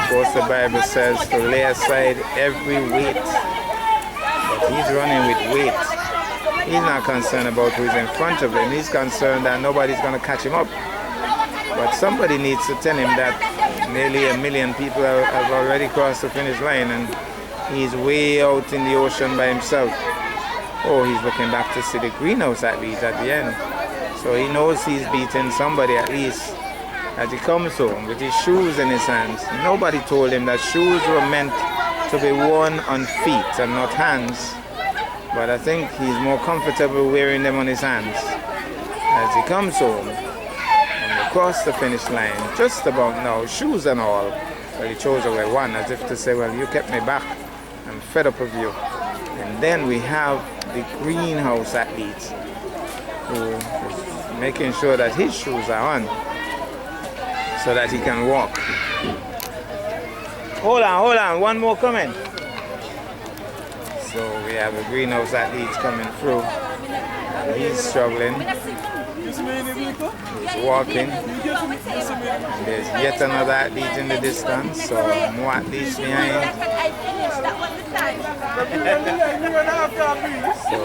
Of course, the Bible says to lay aside every weight. But he's running with weight. He's not concerned about who's in front of him. He's concerned that nobody's going to catch him up. But somebody needs to tell him that nearly 1 million people have already crossed the finish line, and he's way out in the ocean by himself. Oh, he's looking back to see the greenhouse athlete at the end. So he knows he's beaten somebody at least as he comes home with his shoes in his hands. Nobody told him that shoes were meant to be worn on feet and not hands. But I think he's more comfortable wearing them on his hands. As he comes home and across the finish line, just about now, shoes and all. Well, he chose to wear one as if to say, well, you kept me back. I'm fed up of you. And then we have the greenhouse athlete who is making sure that his shoes are on so that he can walk. Hold on, one more coming. So we have a greenhouse athlete coming through. And he's struggling. He's walking. And there's yet another athlete in the distance, so more athletes behind. So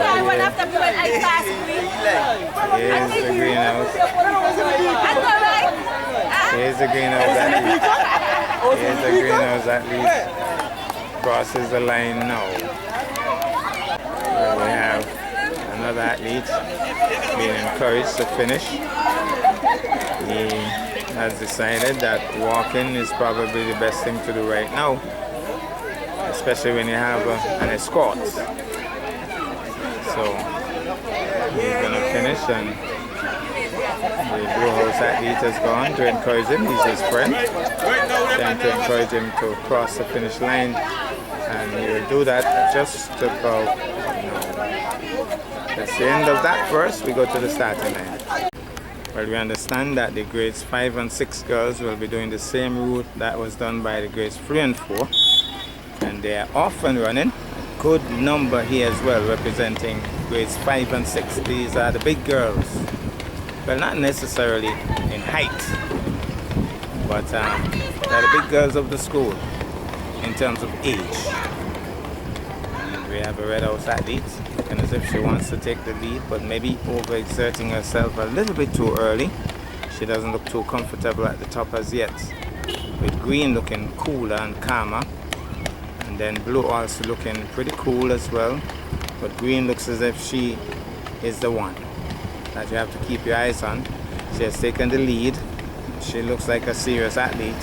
here's the greenhouse. Here's the greenhouse athlete. Here's the greenhouse athlete. Crosses the line now. Here we have another athlete being encouraged to finish. He has decided that walking is probably the best thing to do right now, especially when you have an escort. So he's going to finish, and the Blue House athlete has gone to encourage him. He's his friend, trying to encourage him to cross the finish line, and he will do that just about now. That's the end of that. First, we go to the starting line. Well, we understand that the grades 5 and 6 girls will be doing the same route that was done by the grades 3 and 4. And they are off and running. A good number here as well, representing grades 5 and 6. These are the big girls. Well, not necessarily in height, but they're the big girls of the school in terms of age. And we have a Red House athlete looking as if she wants to take the lead, but maybe overexerting herself a little bit too early. She doesn't look too comfortable at the top as yet. With green looking cooler and calmer, and then blue also looking pretty cool as well. But green looks as if she is the one that you have to keep your eyes on. She has taken the lead. She looks like a serious athlete,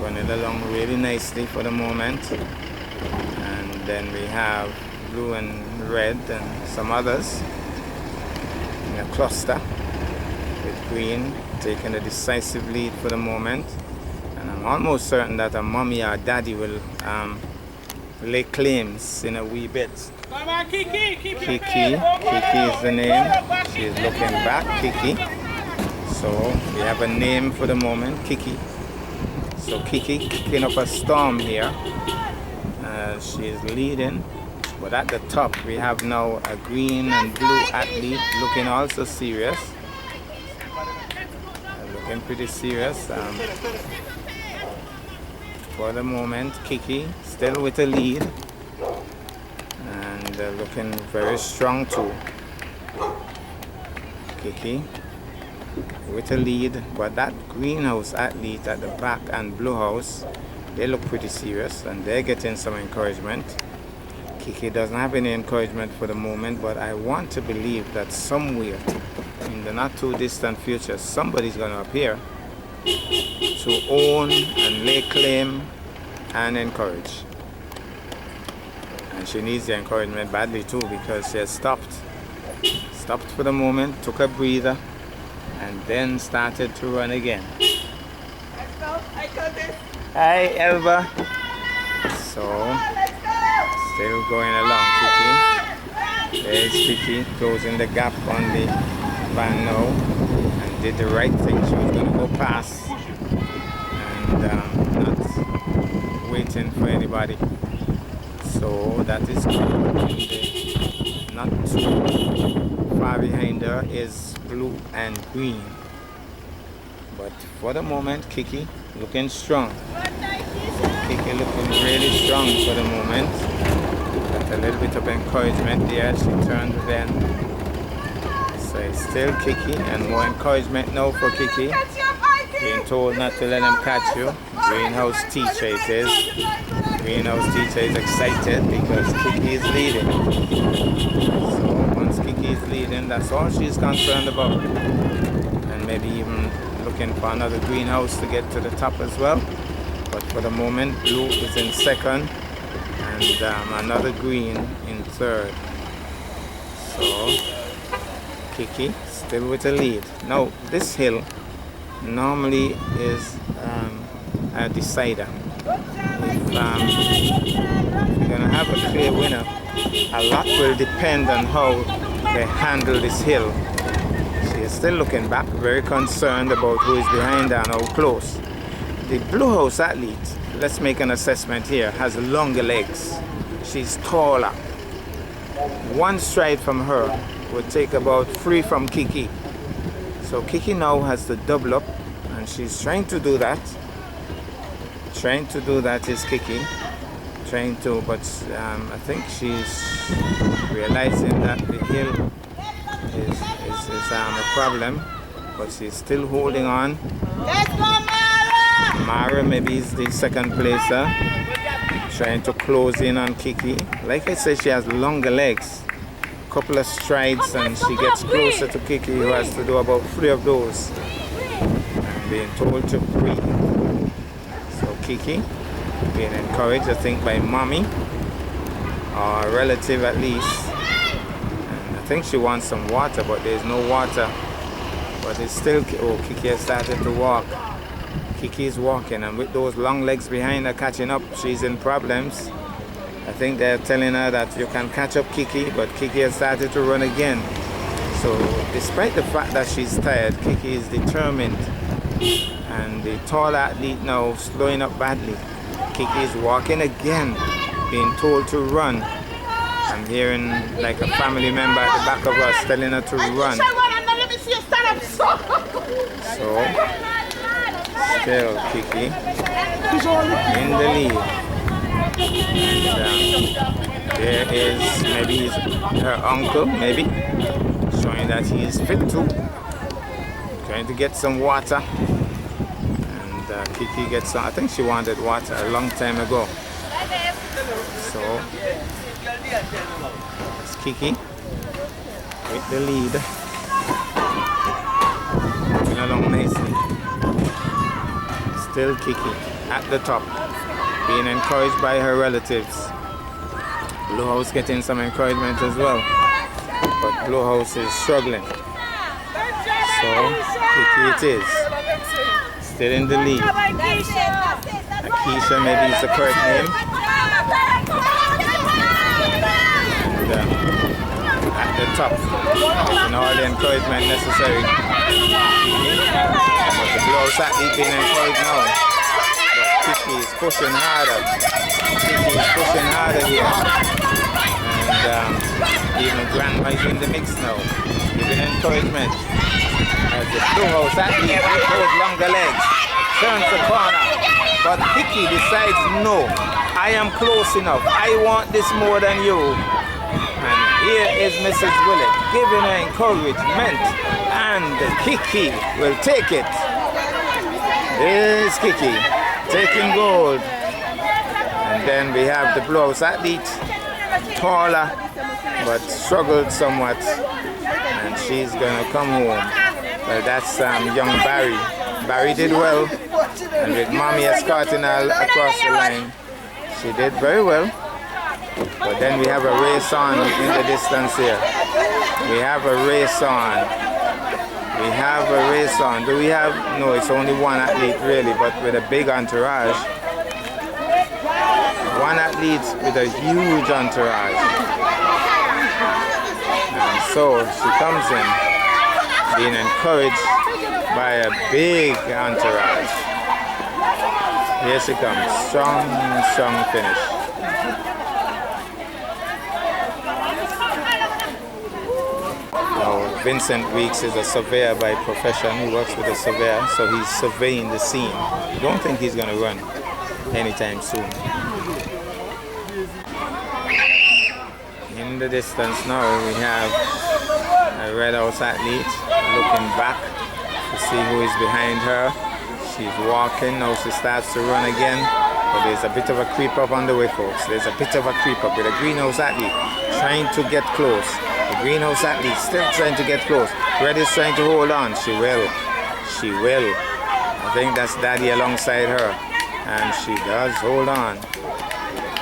running along really nicely for the moment. And then we have blue and red and some others in a cluster, with green taking a decisive lead for the moment. And I'm almost certain that a mommy or daddy will lay claims in a wee bit. Come on, Kiki. Kiki is the name. She's looking back, Kiki. So we have a name for the moment, Kiki. So Kiki kicking up a storm here. She is leading, but at the top we have now a green and blue athlete looking also serious. Looking pretty serious. For the moment, Kiki still with a lead, and looking very strong too. Kiki with a lead, but that greenhouse athlete at the back and blue house, they look pretty serious and they're getting some encouragement. Kiki doesn't have any encouragement for the moment, but I want to believe that somewhere in the not too distant future somebody's going to appear to own and lay claim and encourage. And she needs the encouragement badly too, because she has stopped for the moment, took a breather, and then started to run again. Let's go. I got this. Hi, Elva. So, Let's go. still going along, Kiki. There's Kiki closing the gap on the van now, and did the right thing. She was going to go past and not waiting for anybody. So that is good. Not too far behind her is blue and green. But for the moment, Kiki looking strong. Kiki looking really strong for the moment. Got a little bit of encouragement there. She turned then. So it's still Kiki, and more encouragement now for Kiki. Being told not to let him catch you. Greenhouse teacher it is. Greenhouse teacher is excited because Kiki is leading. So once Kiki is leading, that's all she's concerned about. And maybe even looking for another greenhouse to get to the top as well. But for the moment, blue is in second and another green in third. So Kiki still with a lead. Now this hill normally is a decider. If you're going to have a clear winner, a lot will depend on how they handle this hill. She is still looking back, very concerned about who is behind her and how close. The blue house athlete, let's make an assessment here, has longer legs. She's taller. One stride from her would take about 3 from Kiki. So Kiki now has to double up, and she's trying to do that. Trying to do that is Kiki. But I think she's realizing that the hill is a problem, but she's still holding on. Let's go, Mara! Mara maybe is the second placer, trying to close in on Kiki. Like I said, she has longer legs. Couple of strides and she gets closer to Kiki, who has to do about 3 of those. And being told to breathe. So Kiki being encouraged, I think, by mommy or a relative at least. And I think she wants some water, but there's no water. But it's still, oh, Kiki has started to walk. Kiki is walking, and with those long legs behind her catching up, she's in problems. I think they're telling her that you can catch up Kiki, but Kiki has started to run again. So despite the fact that she's tired, Kiki is determined. And the tall athlete now slowing up badly. Kiki is walking again, being told to run. I'm hearing like a family member at the back of us telling her to run. So still Kiki in the lead. And There is maybe her uncle, maybe, showing that he is fit too. Trying to get some water. And Kiki gets some, I think she wanted water a long time ago. So, it's Kiki with the lead. Moving along nicely. Still Kiki at the top, being encouraged by her relatives. Blue House getting some encouragement as well, but Blue House is struggling. So Kiki it is, still in the lead. Akeisha, maybe is the correct name. And at the top, getting all the encouragement necessary. But the Blue House athlete being encouraged now. But Kiki is pushing harder. Kiki is pushing harder here. And even Grandma is in the mix now, giving encouragement. As the Blue House athlete with those longer legs turns the corner. But Kiki decides, no, I am close enough. I want this more than you. And here is Mrs. Willett giving her encouragement. And Kiki will take it. There's Kiki taking gold. And then we have the Blue House athlete, taller, but struggled somewhat. And she's gonna come home. Well, that's young Barry. Barry did well. And with Mommy escorting her across the line, she did very well. But then we have a race on in the distance here. We have a race on. We have a race on. Do we have? No, it's only one athlete really, but with a big entourage. One athlete with a huge entourage. And so she comes in being encouraged by a big entourage. Here she comes. Strong, strong finish. Now, Vincent Weeks is a surveyor by profession. He works with a surveyor, so he's surveying the scene. I don't think he's going to run anytime soon. In the distance now, we have a Red House athlete looking back to see who is behind her. She's walking, now she starts to run again, but there's a bit of a creep up on the way, folks. There's a bit of a creep up with a greenhouse athlete trying to get close. The greenhouse athlete still trying to get close. Red is trying to hold on. She will. She will. I think that's Daddy alongside her. And she does hold on.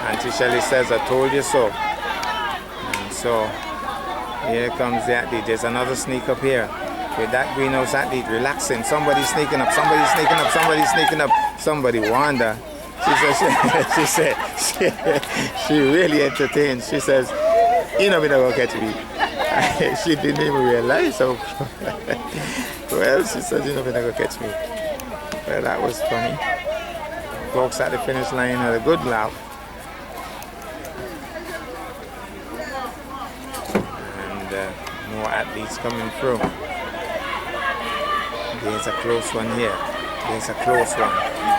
Auntie Shelley says, I told you so. And so, here comes the athlete. There's another sneak up here. With that greenhouse athlete relaxing. Somebody sneaking up, somebody sneaking up, somebody sneaking up. Somebody Wanda. She really entertained. She says, you know me not gonna catch me. She didn't even realize so. Well, she said, you know me not gonna catch me. Well, that was funny. Folks at the finish line had a good laugh. And more athletes coming through. There's a close one here. There's a close one.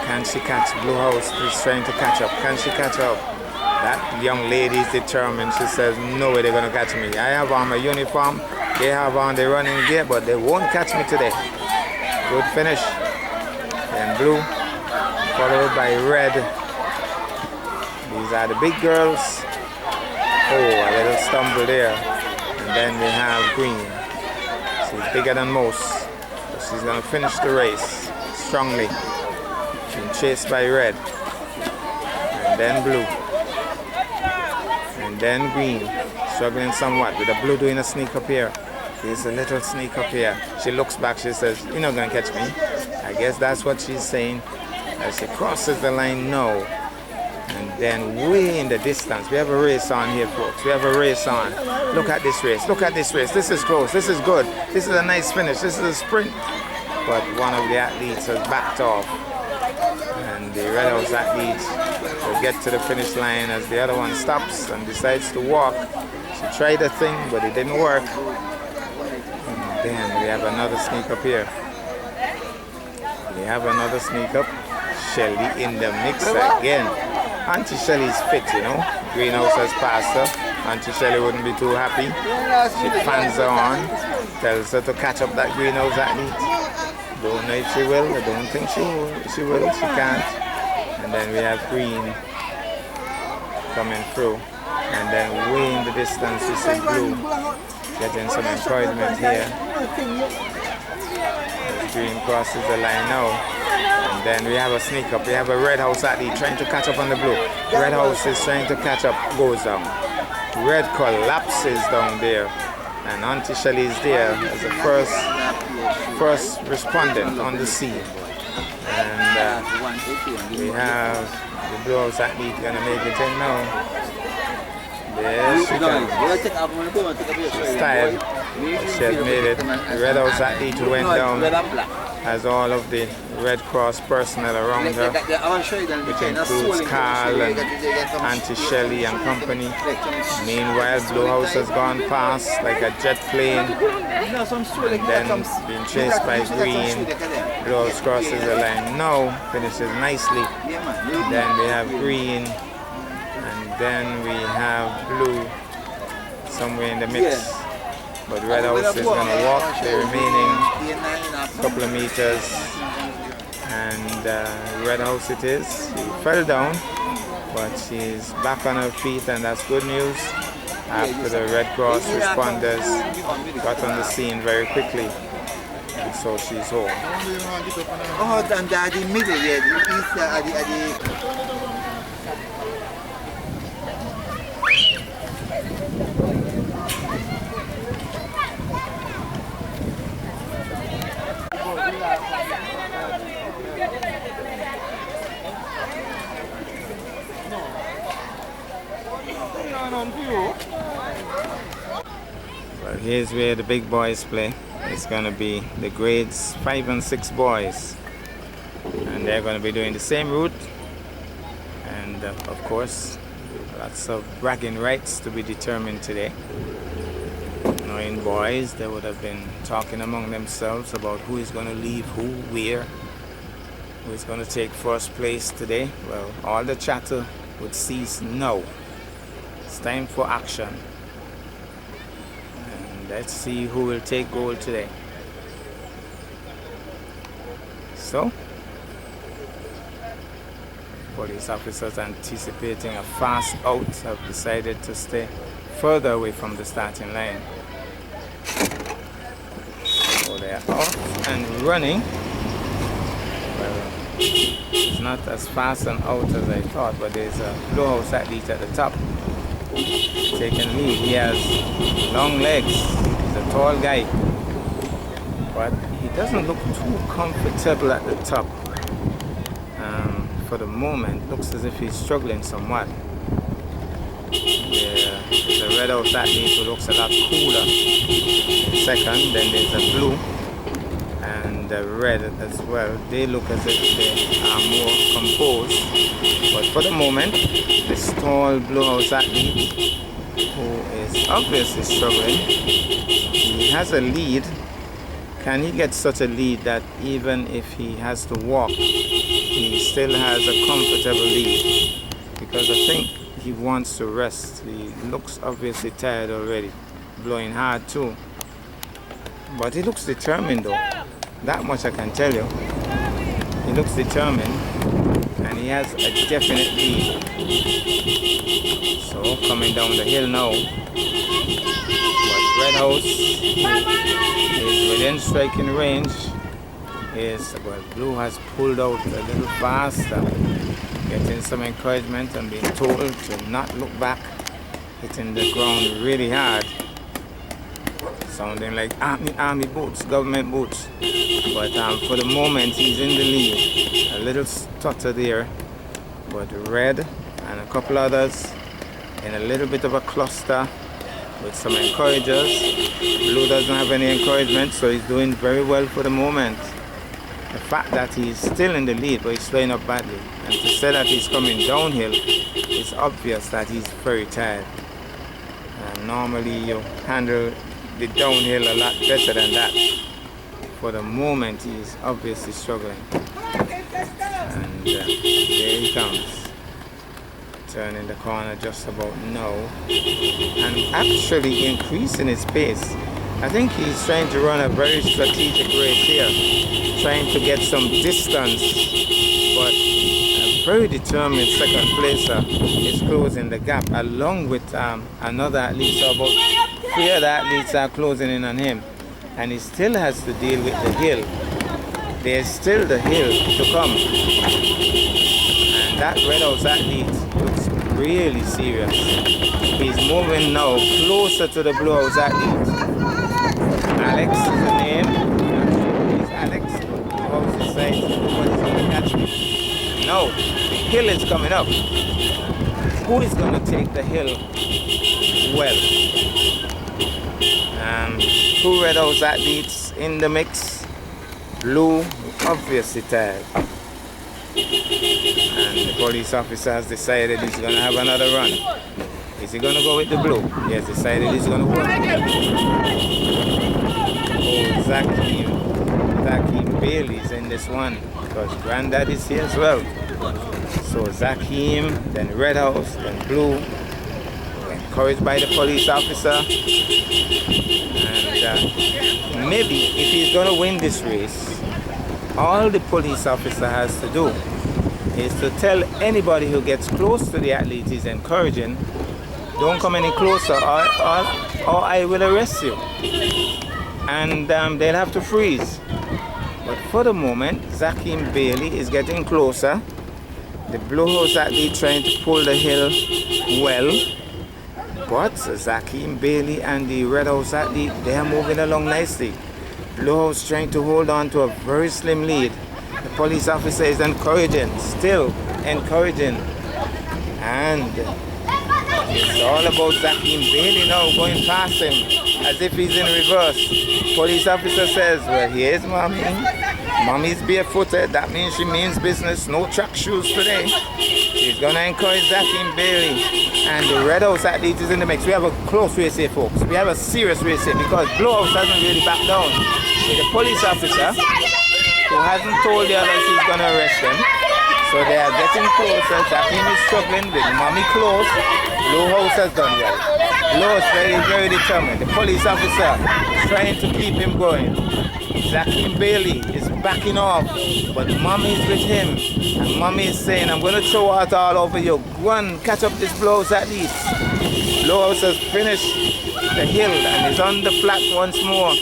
Can she catch? Blue House is trying to catch up. Can she catch up? That young lady is determined. She says, no way they're going to catch me. I have on my uniform. They have on the running gear, but they won't catch me today. Good finish. Then blue, followed by red. These are the big girls. Oh, a little stumble there. And then we have green. She's bigger than most. She's going to finish the race strongly. Being chased by red. And then blue. And then green. Struggling somewhat with the blue doing a sneak up here. There's a little sneak up here. She looks back. She says, you're not going to catch me. I guess that's what she's saying. As she crosses the line, no. And then way in the distance, we have a race on here, folks. We have a race on. Look at this race. Look at this race. This is close. This is good. This is a nice finish. This is a sprint. But one of the athletes has backed off. And the Red House athlete will get to the finish line as the other one stops and decides to walk. She tried a thing, but it didn't work. And then we have another sneak up here. We have another sneak up. Shelly in the mix again. Auntie Shelley's fit, you know. Greenhouse has passed her. Auntie Shelley wouldn't be too happy. She fans her on, tells her to catch up that greenhouse athlete. Don't know if she will. I don't think she will. She can't. And then we have Green coming through. And then way in the distance we see Blue getting some encouragement here. As Green crosses the line now. And then we have a sneak up. We have a Red House athlete trying to catch up on the Blue. Red House is trying to catch up, goes down. Red collapses down there. And Auntie Shelley is there as the first respondent on the scene. And we have the Blue House athlete gonna make it in now. Yes, she can. She's tired. She has made it. The Red House athlete who went down has all of the Red Cross personnel around her, which includes Carl and Auntie Shelley and company. Meanwhile, Blue House has gone past like a jet plane and then being chased by Green. Blue House crosses the line now, finishes nicely. Then we have Green, and then we have Blue somewhere in the mix. But Red House is going to walk the remaining couple of meters, and Red House it is. She fell down, but she's back on her feet, and that's good news after the Red Cross responders got on the scene very quickly, and so she's home. Well, here's where the big boys play. It's going to be the grades 5 and 6 boys, and they're going to be doing the same route, and of course lots of bragging rights to be determined today. Knowing boys, they would have been talking among themselves about who is going to leave who, where, who is going to take first place today. Well, all the chatter would cease now. It's time for action. And let's see who will take gold today. So, police officers anticipating a fast out have decided to stay further away from the starting line. So they are off and running. Well, it's not as fast and out as I thought, but there's a Blue House athlete at the top taking lead. He has long legs. He's a tall guy, but he doesn't look too comfortable at the top. For the moment, looks as if he's struggling somewhat. There's a Red House athlete who looks a lot cooler. Second, then there's a Blue and a Red as well. They look as if they are more composed. But for the moment, this tall Blue House athlete, who is obviously struggling, he has a lead. Can he get such a lead that even if he has to walk, he still has a comfortable lead? Because I think he wants to rest. He looks obviously tired already, blowing hard too. But he looks determined though. That much I can tell you. He looks determined and he has a definite lead. So coming down the hill now. But Red House is within striking range. Well, Blue has pulled out a little faster, getting some encouragement and being told to not look back, hitting the ground really hard, sounding like army boots, government boots. But for the moment he's in the lead. A little stutter there, but Red and a couple others in a little bit of a cluster with some encouragers. Blue doesn't have any encouragement, so he's doing very well for the moment. The fact that he's still in the lead, but he's slowing up badly, and to say that he's coming downhill, it's obvious that he's very tired. Normally you handle the downhill a lot better than that. For the moment he's obviously struggling. And there he comes. turning the corner just about now and actually increasing his pace. I think he's trying to run a very strategic race here, trying to get some distance, but a very determined second placer is closing the gap along with another athlete. So about 3 other athletes are closing in on him, and he still has to deal with the hill. There's still the hill to come, and that Red House athlete looks really serious. He's moving now closer to the Blue House athlete. Alex is the name. He's Alex. How's his size? What is going to catch me? No, the hill is coming up. Who is going to take the hill? Well, 2 Red House athletes in the mix. Blue, obviously tired. And the police officer has decided he's going to have another run. Is he going to go with the blue? He has decided he's going to work. Oh, Zakeem Bailey's in this one because Granddad is here as well. So Zakeem, then Red House, then Blue, encouraged by the police officer. And maybe if he's going to win this race, all the police officer has to do is to tell anybody who gets close to the athlete he's encouraging, don't come any closer or I will arrest you. And they'll have to freeze. But for the moment, Zakeem Bailey is getting closer. The Blue House athlete trying to pull the hill well. But Zakeem Bailey and the Red House athlete, they are moving along nicely. Blue House trying to hold on to a very slim lead. The police officer is encouraging, still encouraging. And it's all about Zakeem Bailey now going past him as if he's in reverse. Police officer says, well, here's Mommy. Mommy's barefooted. That means she means business. No track shoes today. She's going to encourage Zakeem Bailey. And the Red House athlete is in the mix. We have a close race here, folks. We have a serious race here because Blue House hasn't really backed down. With the police officer who hasn't told the others he's going to arrest them. So they are getting closer. Zakeem is struggling with Mommy close. Blue House has done well. Blue House very, very determined. The police officer is trying to keep him going. Zakeem Bailey is backing off, but Mommy is with him. And Mommy is saying, I'm going to throw water all over you. Go and catch up this Blue House at least. Blue House has finished the hill and is on the flat once more.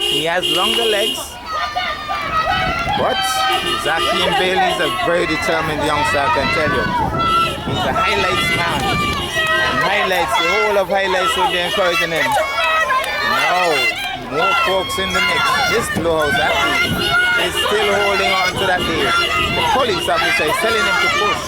He has longer legs. But Zakeem Bailey is a very determined youngster, I can tell you. He's a highlights man. And highlights, the whole of highlights will be encouraging him. Now, more folks in the mix. This Blue House athlete is still holding on to that lead. The police officer is telling him to push.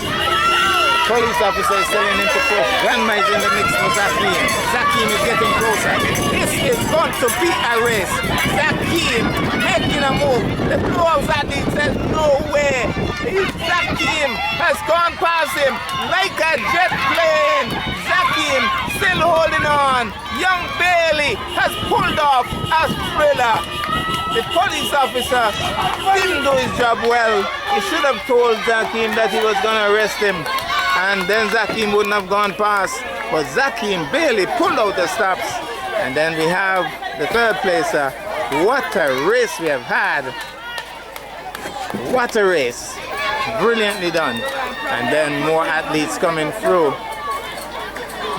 The police officer is telling him to push. Grandma is in the mix with Zakeem. Zakeem is getting closer. This is going to be a race. Zakeem making a move. The Blue House athlete says no way. Zakeem has gone past him like a jet plane. Zakeem still holding on. Young Bailey has pulled off a thriller. The police officer didn't do his job well. He should have told Zakeem that he was going to arrest him. And then Zakeem wouldn't have gone past. But Zakeem Bailey pulled out the stops. And then we have the third placer. What a race we have had. What a race. Brilliantly done. And then more athletes coming through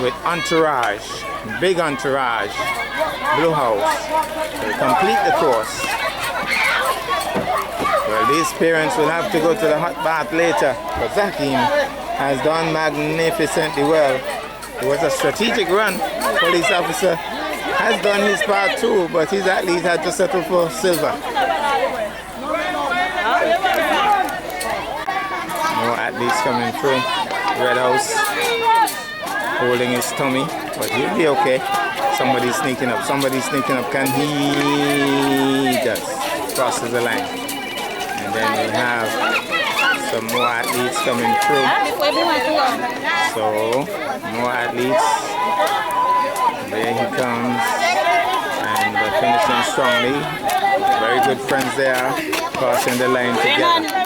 with entourage. Big entourage. Blue House. They complete the course. Well, these parents will have to go to the hot bath later. But Zakeem has done magnificently well. It was a strategic run. Police officer has done his part too, but his athlete had to settle for silver. More athletes coming through. Red House holding his tummy, but he'll be okay. Somebody's sneaking up. Somebody's sneaking up. Can he just crosses the line? And then we have some more athletes coming through. So, more athletes. There he comes. And they're finishing strongly. Very good friends there, crossing the line together.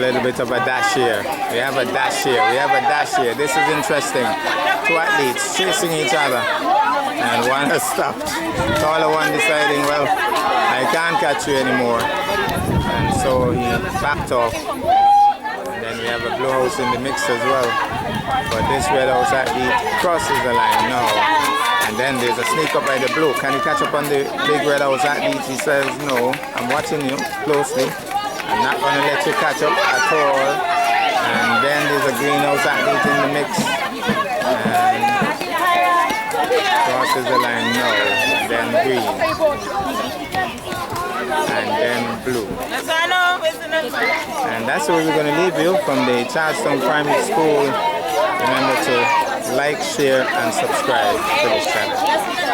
little bit of a dash here. We have a dash here. We have a dash here. This is interesting. Two athletes chasing each other. And one has stopped. Taller one deciding, well, I can't catch you anymore. And so he backed off. And then we have a blue house in the mix as well. But this red house athlete crosses the line now. And then there's a sneak up by the blue. Can he catch up on the big red house athlete? He says, no, I'm watching you closely. I'm not going to let you catch up at all. And then there's a greenhouse athlete in the mix. And crosses the line now. Then green. And then blue. And that's where we're going to leave you from the Charlestown Primary School. Remember to like, share, and subscribe to this channel.